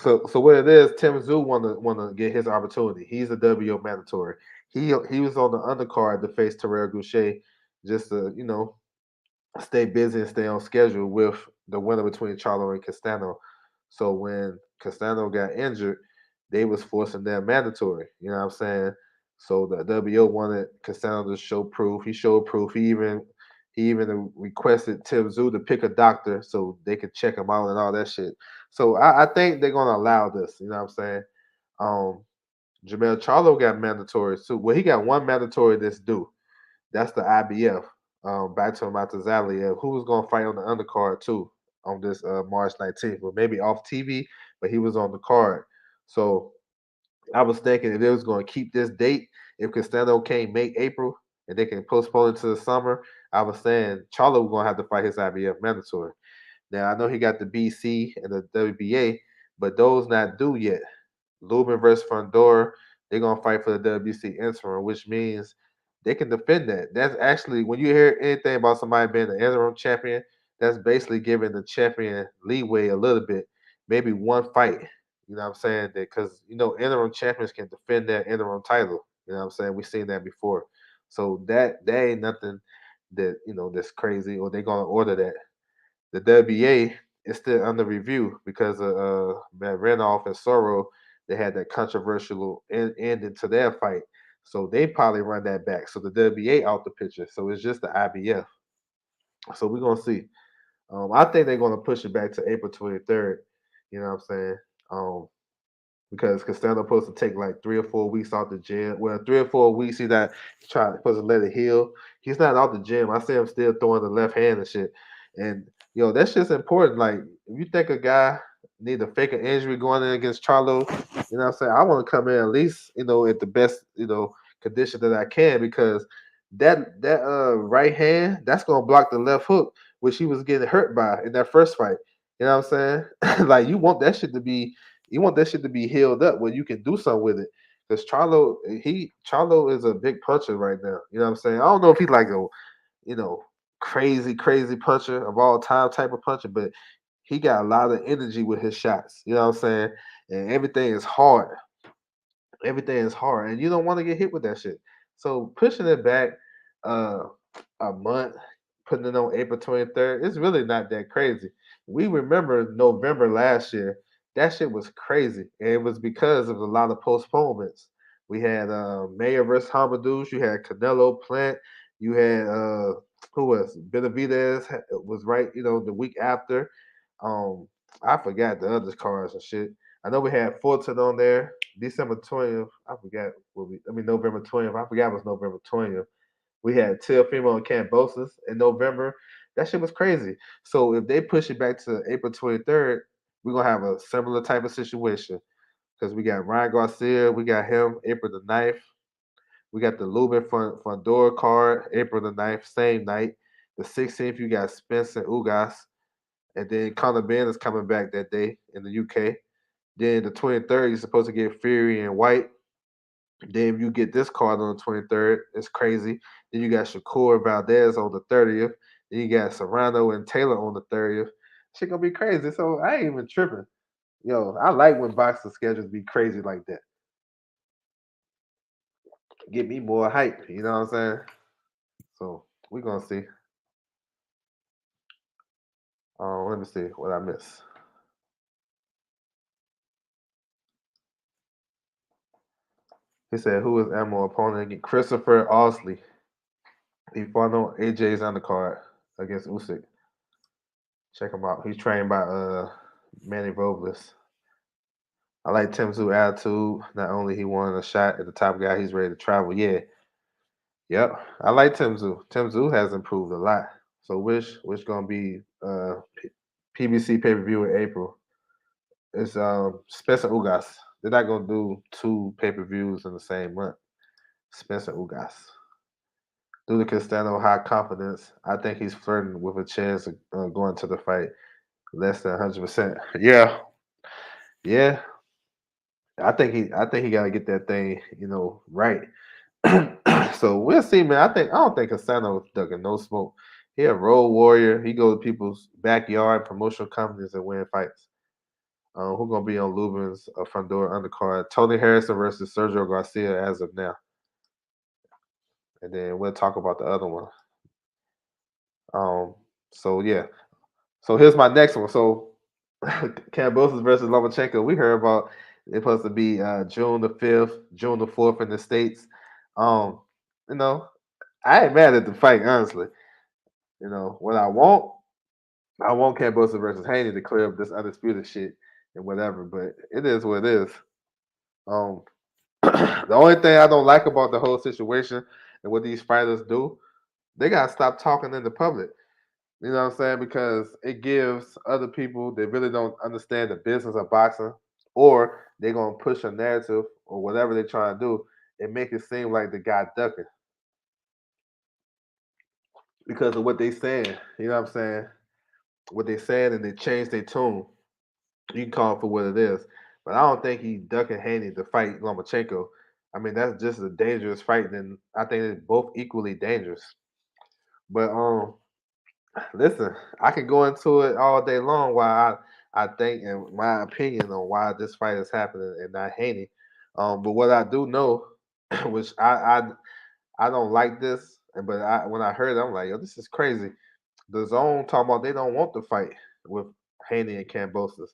so what it is, Tim Zoo wanna get his opportunity. He's a WO mandatory. He was on the undercard to face Terrell Goucher just to stay busy and stay on schedule with the winner between Charlo and Castano. So when Castano got injured, they was forcing their mandatory. You know what I'm saying? So the WO wanted Castano to show proof. He showed proof. He even requested Tim Zoo to pick a doctor so they could check him out and all that shit. So I think they're gonna allow this. You know what I'm saying? Um, Jamel Charlo got mandatory too. Well, he got one mandatory that's due. That's the IBF. Back to Matazaliev, who was going to fight on the undercard too on this March 19th, but maybe off TV, but he was on the card. So I was thinking if they was going to keep this date, if Castano can't make April and they can postpone it to the summer, I was saying Charlo was going to have to fight his IBF mandatory. Now I know he got the BC and the WBA, but those not due yet. Lubin versus Fundora, they're gonna fight for the WC interim, which means they can defend that. That's actually when you hear anything about somebody being the interim champion, that's basically giving the champion leeway a little bit, maybe one fight. You know what I'm saying? That because interim champions can defend their interim title. You know what I'm saying? We've seen that before. So that ain't nothing that that's crazy, or they're gonna order that. The WBA is still under review because of Renoff and Sorrow. They had that controversial ending to their fight, so they probably run that back. So the WBA out the picture. So it's just the IBF. So we're gonna see. I think they're gonna push it back to April 23rd. You know what I'm saying? Because Castano supposed to take like 3 or 4 weeks out the gym. Well, 3 or 4 weeks he's trying supposed to let it heal. He's not out the gym. I see him still throwing the left hand and shit. And that's just important. Like if you think a guy need to fake an injury going in against Charlo, you know what I'm saying? I want to come in at least, at the best, condition that I can because that right hand, that's gonna block the left hook, which he was getting hurt by in that first fight. You know what I'm saying? Like you want that shit to be healed up where you can do something with it. Because Charlo is a big puncher right now. You know what I'm saying? I don't know if he's like a you know crazy crazy puncher of all time type of puncher, but he got a lot of energy with his shots. You know what I'm saying? And everything is hard. Everything is hard, and you don't want to get hit with that shit. So pushing it back uh, a month, putting it on April 23rd, it's really not that crazy. We remember November last year. That shit was crazy, and it was because of a lot of postponements. We had Mayor versus Hamadouche. You had Canelo Plant. You had who was Benavidez was right. The week after. Um, I forgot the other cars and shit. I know we had Fulton on there. December 20th. I forgot November 20th. I forgot it was November 20th. We had Teofimo and Cambosis in November. That shit was crazy. So if they push it back to April 23rd, we're gonna have a similar type of situation. Because we got Ryan Garcia, we got him April the 9th. We got the Lubin Fundora card, April the 9th, same night. The 16th, you got Spence and Ugas. And then Conor Ben is coming back that day in the UK. Then the 23rd, you're supposed to get Fury and White. Then if you get this card on the 23rd, it's crazy. Then you got Shakur Valdez on the 30th. Then you got Serrano and Taylor on the 30th. Shit gonna be crazy. So I ain't even tripping. I like when boxing schedules be crazy like that. Get me more hype. You know what I'm saying? So we gonna see. Let me see what I missed. He said, "Who is Ammo opponent?" Christopher Osley. He fought on AJ's undercard against Usyk. Check him out. He's trained by Manny Robles. I like Tim Tszyu attitude. Not only he won a shot at the top guy, he's ready to travel. Yeah, yep. I like Tim Tszyu. Tim Tszyu has improved a lot. So which gonna be PBC pay per view in April? It's Spencer Ugas. They're not gonna do two pay per views in the same month. Spencer Ugas. Due to Castano high confidence, I think he's flirting with a chance of going to the fight less than 100%. Yeah, yeah. I think he got to get that thing, right. So we'll see, man. I don't think Castano's ducking no smoke. He a road warrior. He go to people's backyard, promotional companies, and win fights. Who gonna be on Lubin's front door undercard? Tony Harrison versus Sergio Garcia as of now, and then we'll talk about the other one. Um, so yeah. So here's my next one. So Cambosis versus Lobacheco. We heard about it's supposed to be June the 5th, June the 4th in the States. Um, you know, I ain't mad at the fight, honestly. What I want Cambosis versus Haney to clear up this undisputed shit and whatever, but it is what it is. Um, the only thing I don't like about the whole situation and what these fighters do, they gotta stop talking in the public. You know what I'm saying? Because it gives other people that really don't understand the business of boxing, or they're gonna push a narrative or whatever they're trying to do, and make it seem like the guy ducking because of what they saying. You know what I'm saying? What they saying, and they change their tune. You can call it for what it is, but I don't think he ducking Haney to fight Lomachenko. I mean, that's just a dangerous fight. Then I think they're both equally dangerous. But listen, I can go into it all day long why I think and my opinion on why this fight is happening and not Haney. But what I do know, which I don't like this, but when I heard it, I'm like, yo, this is crazy. The zone talking about they don't want to fight with Haney and Cambosis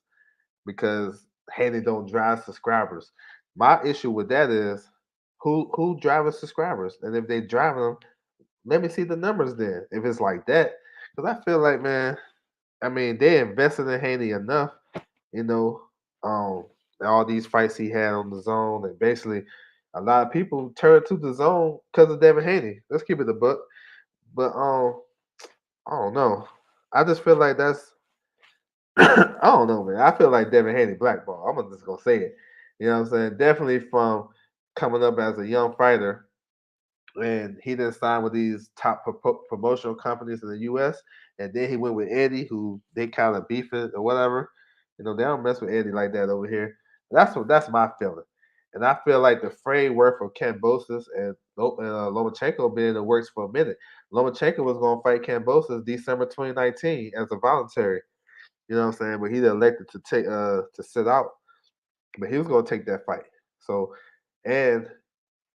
because Haney don't drive subscribers. My issue with that is who driving subscribers, and if they driving them, let me see the numbers then. If it's like that, because I feel like, man, I mean, they invested in Haney enough, you know, um, all these fights he had on the zone, and basically a lot of people turned to the zone because of Devin Haney. Let's keep it a buck. But I don't know. I just feel like that's I don't know, man. I feel like Devin Haney blackball. I'm just gonna say it. You know what I'm saying? Definitely from coming up as a young fighter, and he didn't sign with these top promotional companies in the U.S. And then he went with Eddie, who they kind of beefing or whatever. They don't mess with Eddie like that over here. That's my feeling, and I feel like the framework for Cambosis and Lomachenko been in the works for a minute. Lomachenko was going to fight Cambosis December 2019 as a voluntary. You know what I'm saying? But he elected to take to sit out, but he was going to take that fight. So, and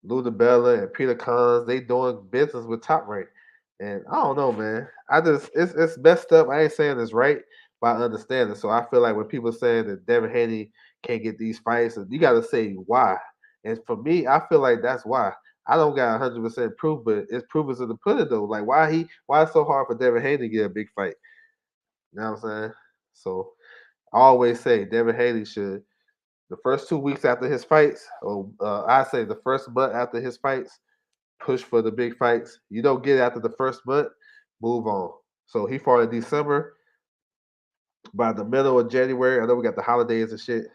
Ludabella and Peter Cons, they doing business with Top Rank. And I don't know, man. I just it's messed up. I ain't saying it's right, but I understand it. So I feel like when people saying that Devin Haney can't get these fights, you got to say why. And for me, I feel like that's why. I don't got 100% proof, but it's proof is in the pudding though. Like why it's so hard for Devin Haney to get a big fight. You know what I'm saying? So I always say Devin Haney should the first 2 weeks after his fights, or I say the first month after his fights, push for the big fights. You don't get it after the first month, move on. So he fought in December. By the middle of January, I know we got the holidays and shit.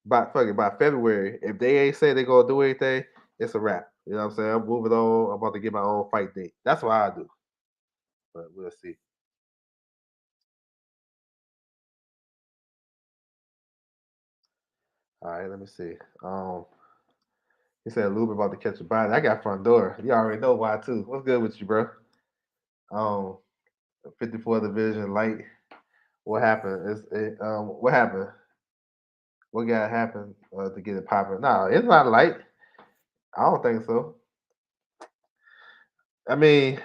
By February, if they ain't say they gonna do anything, it's a wrap. You know what I'm saying? I'm moving on. I'm about to get my own fight date. That's what I do. But we'll see. All right, let me see. He said Lube about to catch a body. I got front door. You already know why too. What's good with you, bro? Um, 54 division light. What happened? What happened? What got happened to get it popping? No, it's not light. I don't think so. I mean,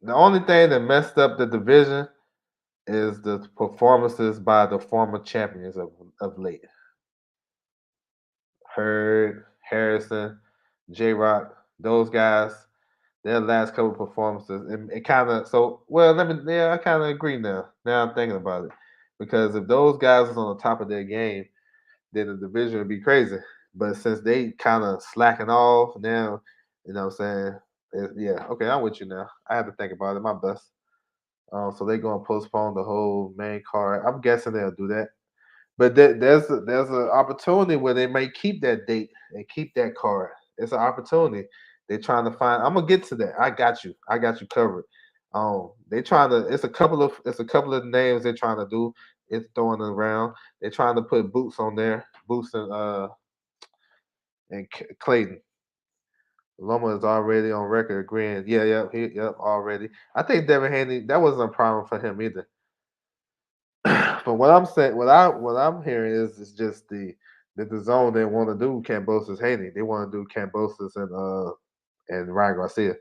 the only thing that messed up the division is the performances by the former champions of late. Hurd, Harrison, J Rock, those guys, their last couple performances, it kind of so well. I kind of agree now. Now I'm thinking about it because if those guys was on the top of their game, then the division would be crazy. But since they kind of slacking off now, you know what I'm saying? Yeah, okay, I'm with you now. I had to think about it. My best. So they gonna postpone the whole main card. I'm guessing they'll do that. But there's an opportunity where they may keep that date and keep that card. It's an opportunity. They're trying to find. I'm gonna get to that. I got you. I got you covered. They trying to. It's a couple of names they're trying to do. It's throwing around. They're trying to put Boots on there. Boots and Clayton. Loma is already on record agreeing. Yeah, yep, already. I think Devin Haney. That wasn't a problem for him either. But what I'm saying, what I'm hearing is just the zone they want to do Cambosis Haney. They want to do Cambosis and Ryan Garcia.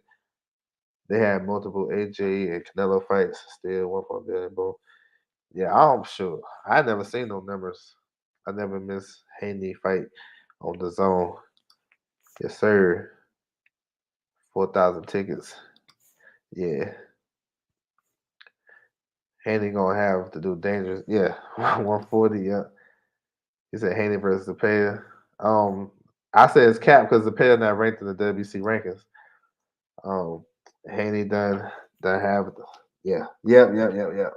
They had multiple AJ and Canelo fights. Still 1.billion boom. Yeah, I'm sure. I never seen no numbers. I never miss Haney fight on the zone. Yes, sir. 4,000 tickets. Yeah. Haney gonna have to do dangerous. Yeah, 140. Yeah. He said Haney versus the Peder. I said it's cap because the Peder not ranked in the WC rankings. Um, Haney done have. Yeah. Yep.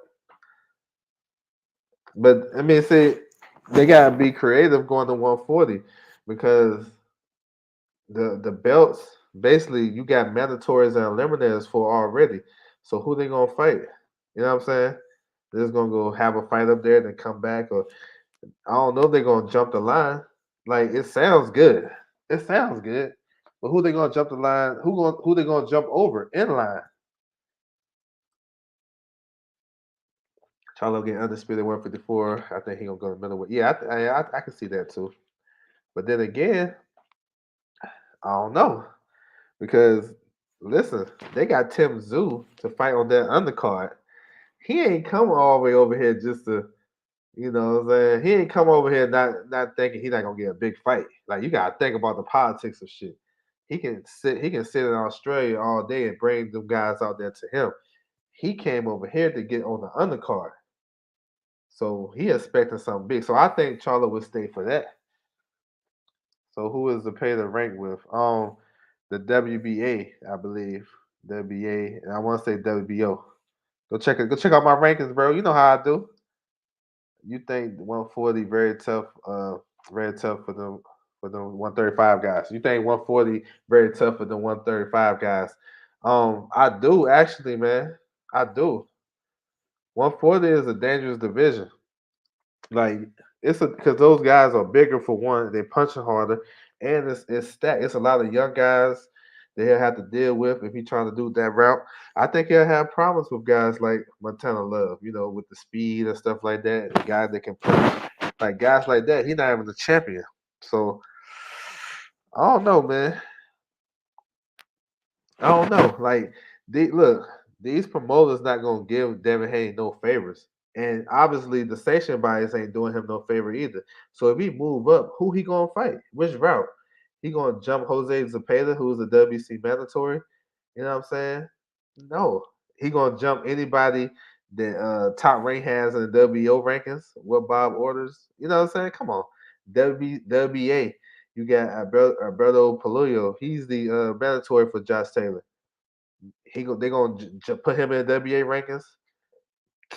But I mean, see, they gotta be creative going to 140 because the belts basically you got mandatories and eliminators for already. So who they gonna fight? You know what I'm saying? They're just gonna go have a fight up there, then come back, or I don't know if they're gonna jump the line. Like it sounds good. It sounds good. But who they gonna jump the line? Who they gonna jump over in line? Charlo get undisputed 154. I think he gonna go to middleweight. Yeah, I can see that too. But then again, I don't know because listen, they got Tim Zoo to fight on that undercard. He ain't come all the way over here just to, you know what I'm saying? He ain't come over here not thinking he not gonna get a big fight. Like you gotta think about the politics of shit. He can sit in Australia all day and bring them guys out there to him. He came over here to get on the undercard. So he expecting something big. So I think Charlo would stay for that. So who is the pay to rank with? The WBA, I believe. WBA, and I want to say WBO. Go check it. Go check out my rankings, bro. You know how I do. You think 140 very tough for the 135 guys. You think 140 very tough for the 135 guys. I do actually, man. I do. 140 is a dangerous division. Like it's a because those guys are bigger for one, they punching harder, and it's stacked. It's a lot of young guys that he'll have to deal with if he's trying to do that route. I think he'll have problems with guys like Montana Love, with the speed and stuff like that. The guys that can punch, like guys like that. He's not even the champion, so I don't know, man. I don't know. Like, look, these promoters not gonna give Devin Haney no favors, and obviously the station buyers ain't doing him no favor either. So if he move up, who he gonna fight? Which route? He gonna jump Jose Zepeda, who's a WC mandatory? You know what I'm saying? No, he gonna jump anybody that top rank has in the WO rankings. What Bob orders? You know what I'm saying? Come on, WBA. You got Alberto Palullo. He's the mandatory for Josh Taylor. They gonna put him in the WBA rankings.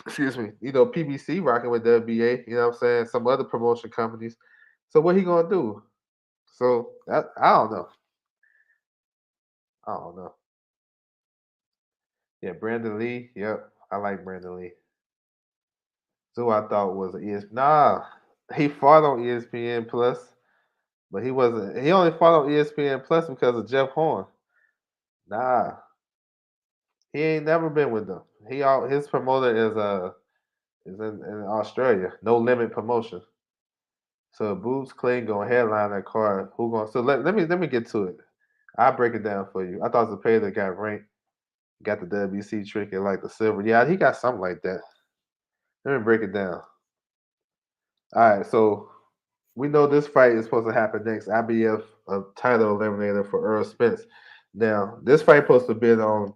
Excuse me. PBC rocking with WBA. You know what I'm saying? Some other promotion companies. So what he gonna do? So I don't know. I don't know. Yeah, Brandon Lee. Yep, I like Brandon Lee. So I thought was ESPN. Nah, he fought on ESPN Plus, but he wasn't. He only fought on ESPN Plus because of Jeff Horn. Nah, he ain't never been with them. His promoter is in Australia. No Limit Promotion. So Boots Clay gonna headline that card. Who gonna? So let me get to it. I'll break it down for you. I thought Zepeda got ranked, got the WC trick and like the silver. Yeah, he got something like that. Let me break it down. All right, so we know this fight is supposed to happen next. IBF a title eliminator for Earl Spence. Now, this fight supposed to be on,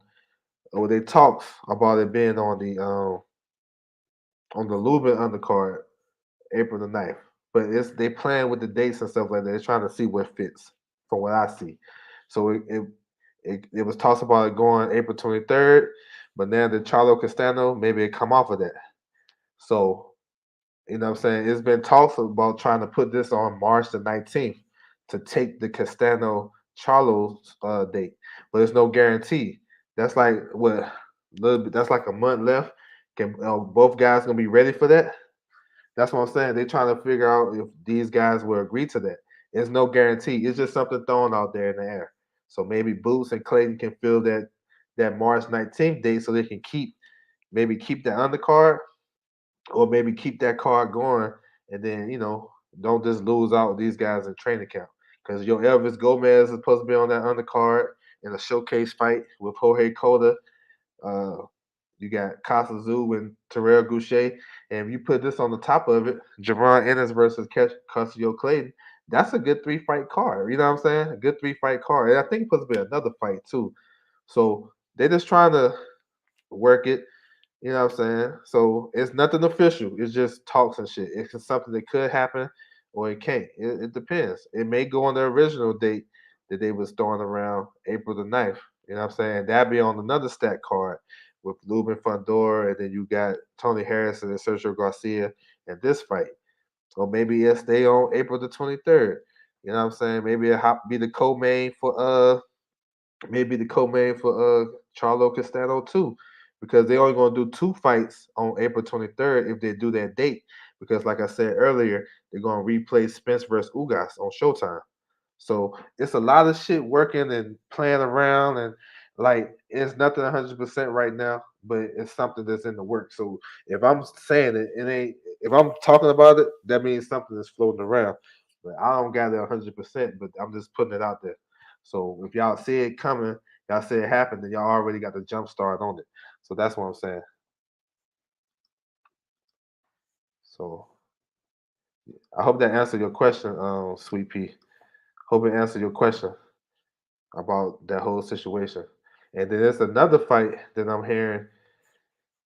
or they talks about it being on the Lubin undercard, April the 9th. But it's they playing with the dates and stuff like that. They're trying to see what fits from what I see. So it was talks about it going April 23rd, but now the Charlo Castano, maybe it come off of that. So, you know what I'm saying? It's been talks about trying to put this on March the 19th to take the Castano Charlo's date, but there's no guarantee. That's like what little bit. That's like a month left. Can both guys gonna be ready for that? That's what I'm saying. They're trying to figure out if these guys will agree to that. There's no guarantee. It's just something thrown out there in the air. So maybe Boots and Clayton can fill that March 19th date so they can keep the undercard or maybe keep that card going and then, don't just lose out these guys in training camp. Because your Elvis Gomez is supposed to be on that undercard in a showcase fight with Jorge Cota. Uh, you got Casa Zoo and Terrell Goucher. And if you put this on the top of it, Javon Ennis versus Custio Clayton, that's a good 3-fight card. You know what I'm saying? A good 3-fight card. And I think it's supposed to be another fight too. So they're just trying to work it. You know what I'm saying? So it's nothing official. It's just talks and shit. It's something that could happen or it can't. It depends. It may go on the original date that they was throwing around April the 9th. You know what I'm saying? That'd be on another stat card with Lubin Fundora, and then you got Tony Harrison and Sergio Garcia in this fight. Or maybe it'll stay on April the 23rd. You know what I'm saying? Maybe it'll be the co-main for Charlo Castano too, because they only gonna do 2 fights on April 23rd if they do that date. Because like I said earlier, they're gonna replay Spence versus Ugas on Showtime. So it's a lot of shit working and playing around, and like it's nothing 100% right now, but it's something that's in the works. So if I'm saying it, it ain't. If I'm talking about it, that means something is floating around. But I don't got it 100%, but I'm just putting it out there. So if y'all see it coming, y'all see it happen, then y'all already got the jump start on it. So that's what I'm saying. So I hope that answered your question, Sweet Pea. Hope it answered your question about that whole situation. And then there's another fight that I'm hearing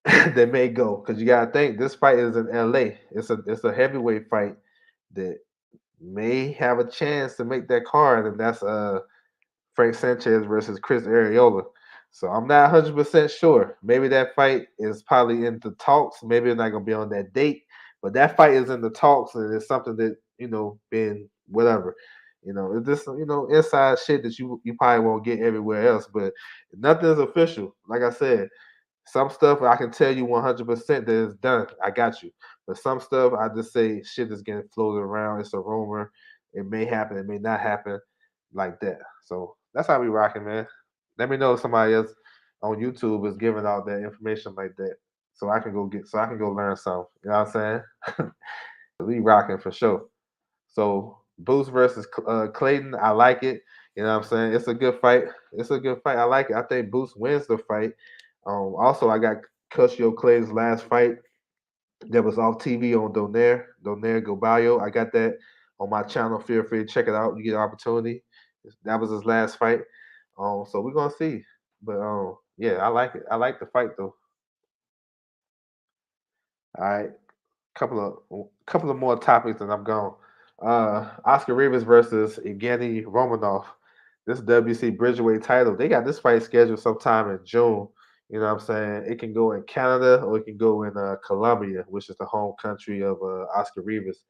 that may go because you gotta think this fight is in LA. It's a heavyweight fight that may have a chance to make that card, and that's Frank Sanchez versus Chris Arreola. So I'm not 100% sure. Maybe that fight is probably in the talks. Maybe it's not gonna be on that date, but that fight is in the talks, and it's something that been whatever. It's just inside shit that you probably won't get everywhere else. But nothing is official. Like I said, some stuff I can tell you 100% that it's done. I got you. But some stuff I just say shit is getting floated around. It's a rumor. It may happen. It may not happen like that. So that's how we rocking, man. Let me know if somebody else on YouTube is giving out that information like that, so I can go learn something. You know what I'm saying? We rocking for sure. So Boots versus Clayton, I like it. You know what I'm saying? It's a good fight. It's a good fight. I like it. I think Boots wins the fight. Also, I got Cusio Clay's last fight that was off TV on Donaire Goballo. I got that on my channel. Feel free to check it out. You get an opportunity. That was his last fight. So we're gonna see. But yeah, I like it. I like the fight though. All right, couple of more topics and I'm gone. Oscar Rivas versus Evgeny Romanov. This WC Bridgeweight title. They got this fight scheduled sometime in June. You know what I'm saying? It can go in Canada or it can go in Colombia, which is the home country of Oscar Rivas.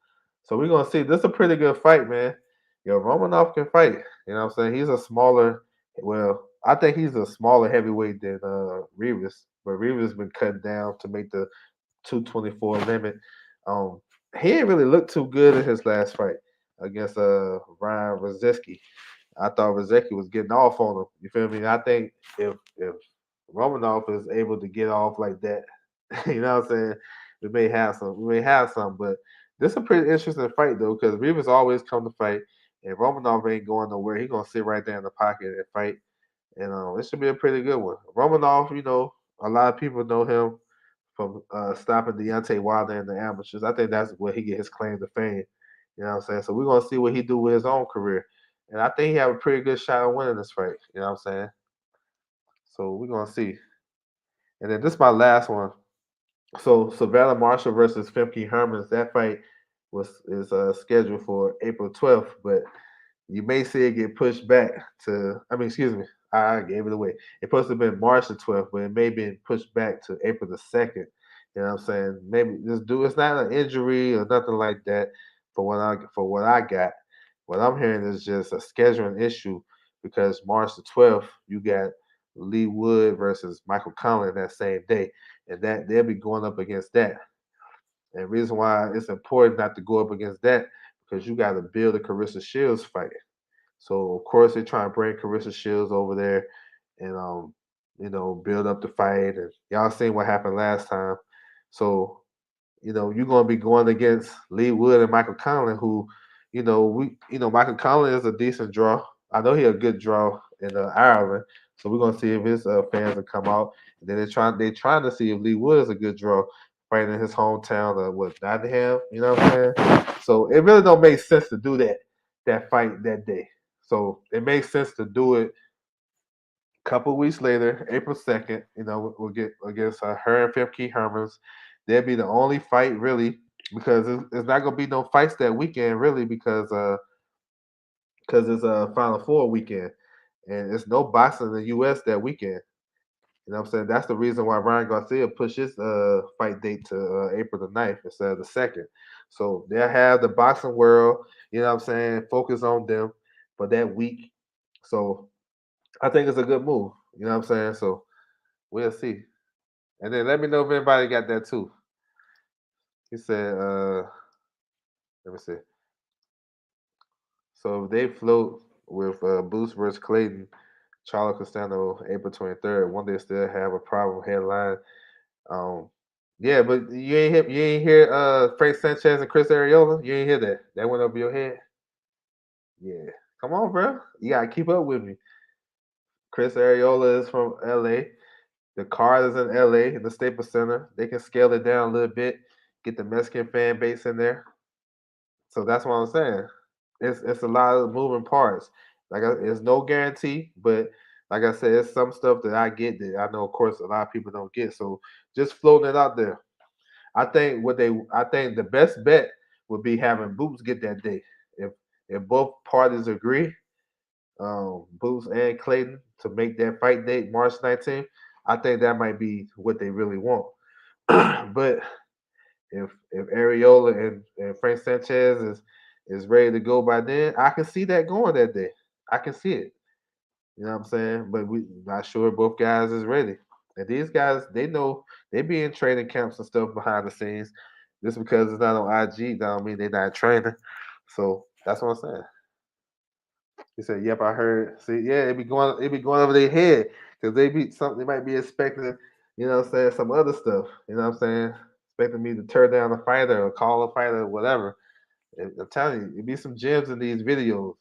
So we're gonna see. This is a pretty good fight, man. Yo, Romanov can fight. You know what I'm saying? He's a smaller, well, I think he's a smaller heavyweight than Rivas, but Rivas been cut down to make the 224 limit. Um, he didn't really look too good in his last fight against Ryan Rozeski. I thought Rozeski was getting off on him. You feel me? I think if Romanov is able to get off like that, you know what I'm saying? We may have some, but this is a pretty interesting fight though, because Rivas always come to fight, and Romanov ain't going nowhere. He gonna sit right there in the pocket and fight, and it should be a pretty good one. Romanov, a lot of people know him from stopping Deontay Wilder in the amateurs. I think that's where he get his claim to fame. You know what I'm saying? So we're gonna see what he do with his own career. And I think he have a pretty good shot of winning this fight. You know what I'm saying? So we're gonna see. And then this is my last one. So Savannah Marshall versus Femke Hermans. That fight is scheduled for April 12th, but you may see it get pushed back to. I mean, excuse me, I gave it away. It's supposed to have been March the 12th, but it may be pushed back to April the 2nd. You know what I'm saying? Maybe just do. It's not an injury or nothing like that. For what I got, what I'm hearing is just a scheduling issue because March the 12th you got Lee Wood versus Michael Conlon that same day, and that they'll be going up against that. And reason why it's important not to go up against that because you got to build a Carissa Shields fight. So of course they try and bring Carissa Shields over there and build up the fight. And y'all seen what happened last time. So you're gonna be going against Lee Wood and Michael Conlon, who, Michael Conlon is a decent draw. I know he a good draw in Ireland. So we're gonna see if his fans will come out. And then they trying to see if Lee Wood is a good draw fighting in his hometown of Nottingham. You know what I'm saying? So it really don't make sense to do that fight that day. So it makes sense to do it a couple of weeks later, April 2nd. We'll get against her and Femke Hermans. That'd be the only fight really because it's not gonna be no fights that weekend really because it's a Final Four weekend and it's no boxing in the U.S. that weekend. You know what I'm saying? That's the reason why Ryan Garcia pushed his fight date to April the 9th instead of the 2nd. So they'll have the boxing world, you know what I'm saying, focus on them for that week. So I think it's a good move. You know what I'm saying? So we'll see. And then let me know if anybody got that too. He said, let me see. So if they float with Boost versus Clayton, Charlo Castano, April 23rd, one day still have a problem headline. Um, yeah, but you ain't hear Frank Sanchez and Chris Arreola? You ain't hear that. That went over your head? Yeah. Come on, bro. You gotta keep up with me. Chris Arreola is from LA. The card is in LA in the Staples Center. They can scale it down a little bit, get the Mexican fan base in there. So that's what I'm saying. It's a lot of moving parts. It's no guarantee, but like I said, it's some stuff that I get that I know, of course, a lot of people don't get. So just floating it out there. I think the best bet would be having Boots get that day. If both parties agree, Boots and Clayton to make that fight date March 19th, I think that might be what they really want. But if Areola and Frank Sanchez is ready to go by then, I can see that going that day. I can see it. You know what I'm saying? But we not sure both guys is ready. And these guys, they know they be in training camps and stuff behind the scenes. Just because it's not on IG, don't mean they're not training. So that's what I'm saying. He said, "Yep, I heard." See, yeah, it be going over their head because they might be expecting, what I'm saying, some other stuff. You know what I'm saying? Expecting me to turn down a fighter or call a fighter or whatever. I'm telling you, it be some gems in these videos.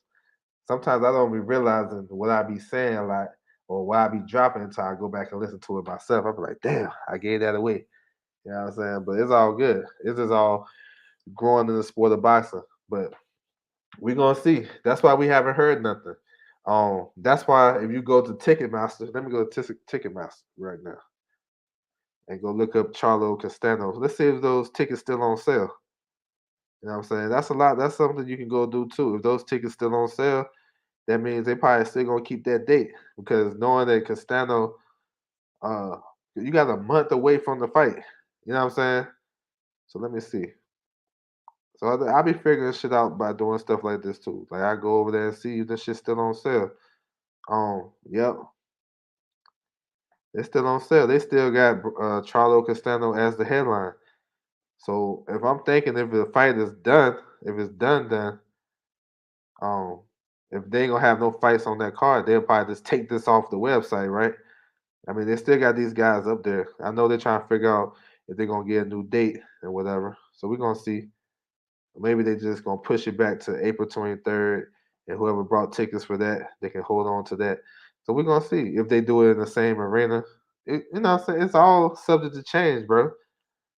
Sometimes I don't be realizing what I be saying, like, or what I be dropping until I go back and listen to it myself. I be like, damn, I gave that away. You know what I'm saying? But it's all good. It's just all growing in the sport of boxing. But we're gonna see. That's why we haven't heard nothing. That's why if you go to Ticketmaster, let me go to Ticketmaster right now and go look up Charlo Castano. Let's see if those tickets still on sale. You know what I'm saying? That's a lot. That's something you can go do too. If those tickets still on sale, that means they probably still gonna keep that date because knowing that Castano, uh, you got a month away from the fight. You know what I'm saying? So let me see. So I'll be figuring shit out by doing stuff like this too. Like I go over there and see if this shit's still on sale. Yep, it's still on sale. They still got Charlo Castano as the headline. So if I'm thinking if the fight is done, if it's done, um, if they ain't gonna have no fights on that card, they'll probably just take this off the website, right? I mean, they still got these guys up there. I know they're trying to figure out if they're gonna get a new date and whatever. So we're gonna see. Maybe they just gonna push it back to April 23rd, and whoever brought tickets for that, they can hold on to that. So we're gonna see if they do it in the same arena. You know what I'm saying? It's all subject to change, bro.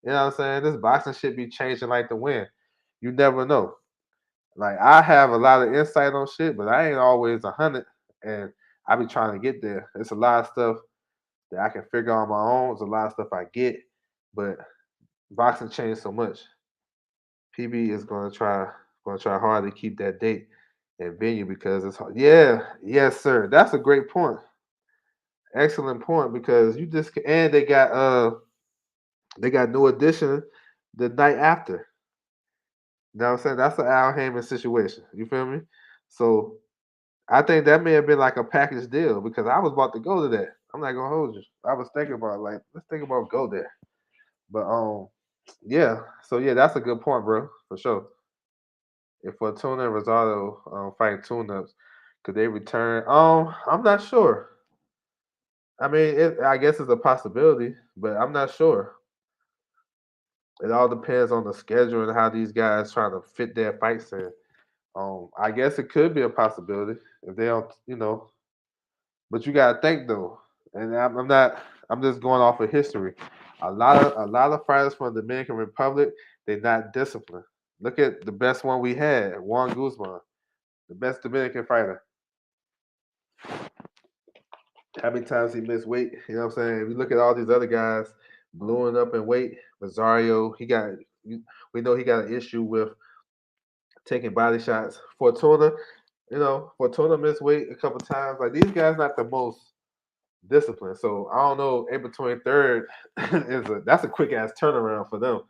You know what I'm saying? This boxing shit be changing like the wind. You never know. Like I have a lot of insight on shit, but I ain't always 100, and I be trying to get there. It's a lot of stuff that I can figure out on my own. It's a lot of stuff I get, but boxing changed so much. PB is gonna try hard to keep that date and venue because it's hard. Yeah, yes, sir. That's a great point. Excellent point because you just and they got new edition the night after. You know what I'm saying? That's an Al Heyman situation. You feel me? So I think that may have been like a package deal because I was about to go to that. I'm not gonna hold you. I was thinking about like let's think about go there. But yeah. So yeah, that's a good point, bro, for sure. If Fortuna and Rosado fight tune-ups, could they return? I'm not sure. I mean, I guess it's a possibility, but I'm not sure. It all depends on the schedule and how these guys trying to fit their fights in. I guess it could be a possibility if they don't, But you gotta think though, and I'm not. I'm just going off of history. A lot of fighters from the Dominican Republic, they're not disciplined. Look at the best one we had, Juan Guzman, the best Dominican fighter. How many times he missed weight? You know what I'm saying? If you look at all these other guys blowing up in weight, Rosario, we know he got an issue with taking body shots. Fortuna missed weight a couple times. Like these guys, not the most disciplined. So I don't know. April 23rd that's a quick ass turnaround for them.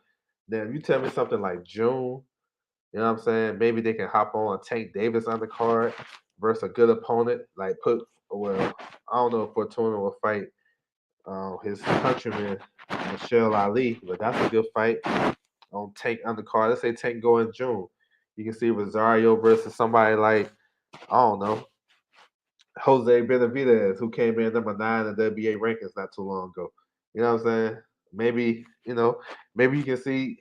Then if you tell me something like June, you know what I'm saying? Maybe they can hop on Tank Davis undercard versus a good opponent. Like I don't know if Fortuna will fight his countryman Michelle Ali, but that's a good fight on Tank undercard. Let's say Tank go in June. You can see Rosario versus somebody like I don't know Jose Benavidez, who came in number 9 in the WBA rankings not too long ago. You know what I'm saying? Maybe you can see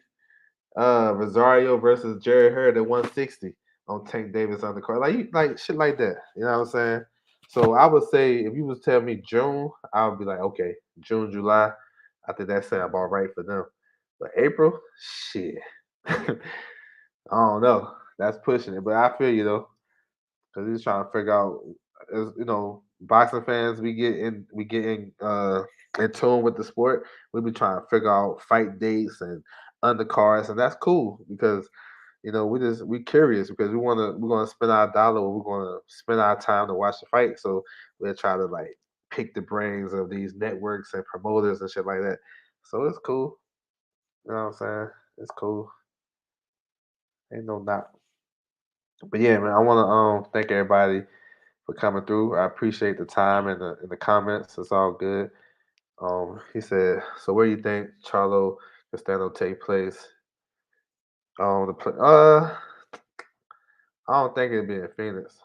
Rosario versus Jerry Hurd at 160 on Tank Davis undercard. Like shit like that. You know what I'm saying? So I would say if you was telling me June, I would be like, okay, June, July. I think that sound about right for them. But April, shit. I don't know. That's pushing it. But I feel you though. Because he's trying to figure out as boxing fans we get in tune with the sport. We be trying to figure out fight dates and undercards, and that's cool because we curious because we're gonna spend our dollar or we're gonna spend our time to watch the fight. So we'll try to like pick the brains of these networks and promoters and shit like that. So it's cool. You know what I'm saying? It's cool. Ain't no not. But yeah, man, I wanna thank everybody for coming through. I appreciate the time and the comments. It's all good. He said, "So where do you think Charlo Castano take place?" I don't think it'd be in Phoenix.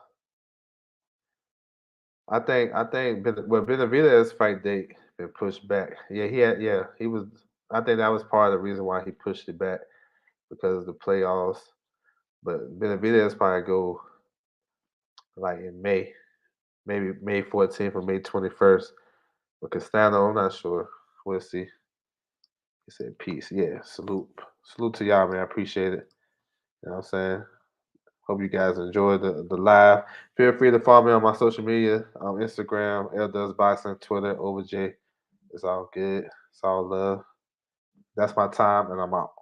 I think Benavidez fight date been pushed back. He was. I think that was part of the reason why he pushed it back because of the playoffs. But Benavidez probably go like in May, maybe May 14th or May 21st. But Castano, I'm not sure. We'll see. He said peace. Yeah, salute. Salute to y'all, man. I appreciate it. You know what I'm saying? Hope you guys enjoyed the live. Feel free to follow me on my social media, Instagram, L Does Boxing, Twitter, OverJ. It's all good. It's all love. That's my time, and I'm out.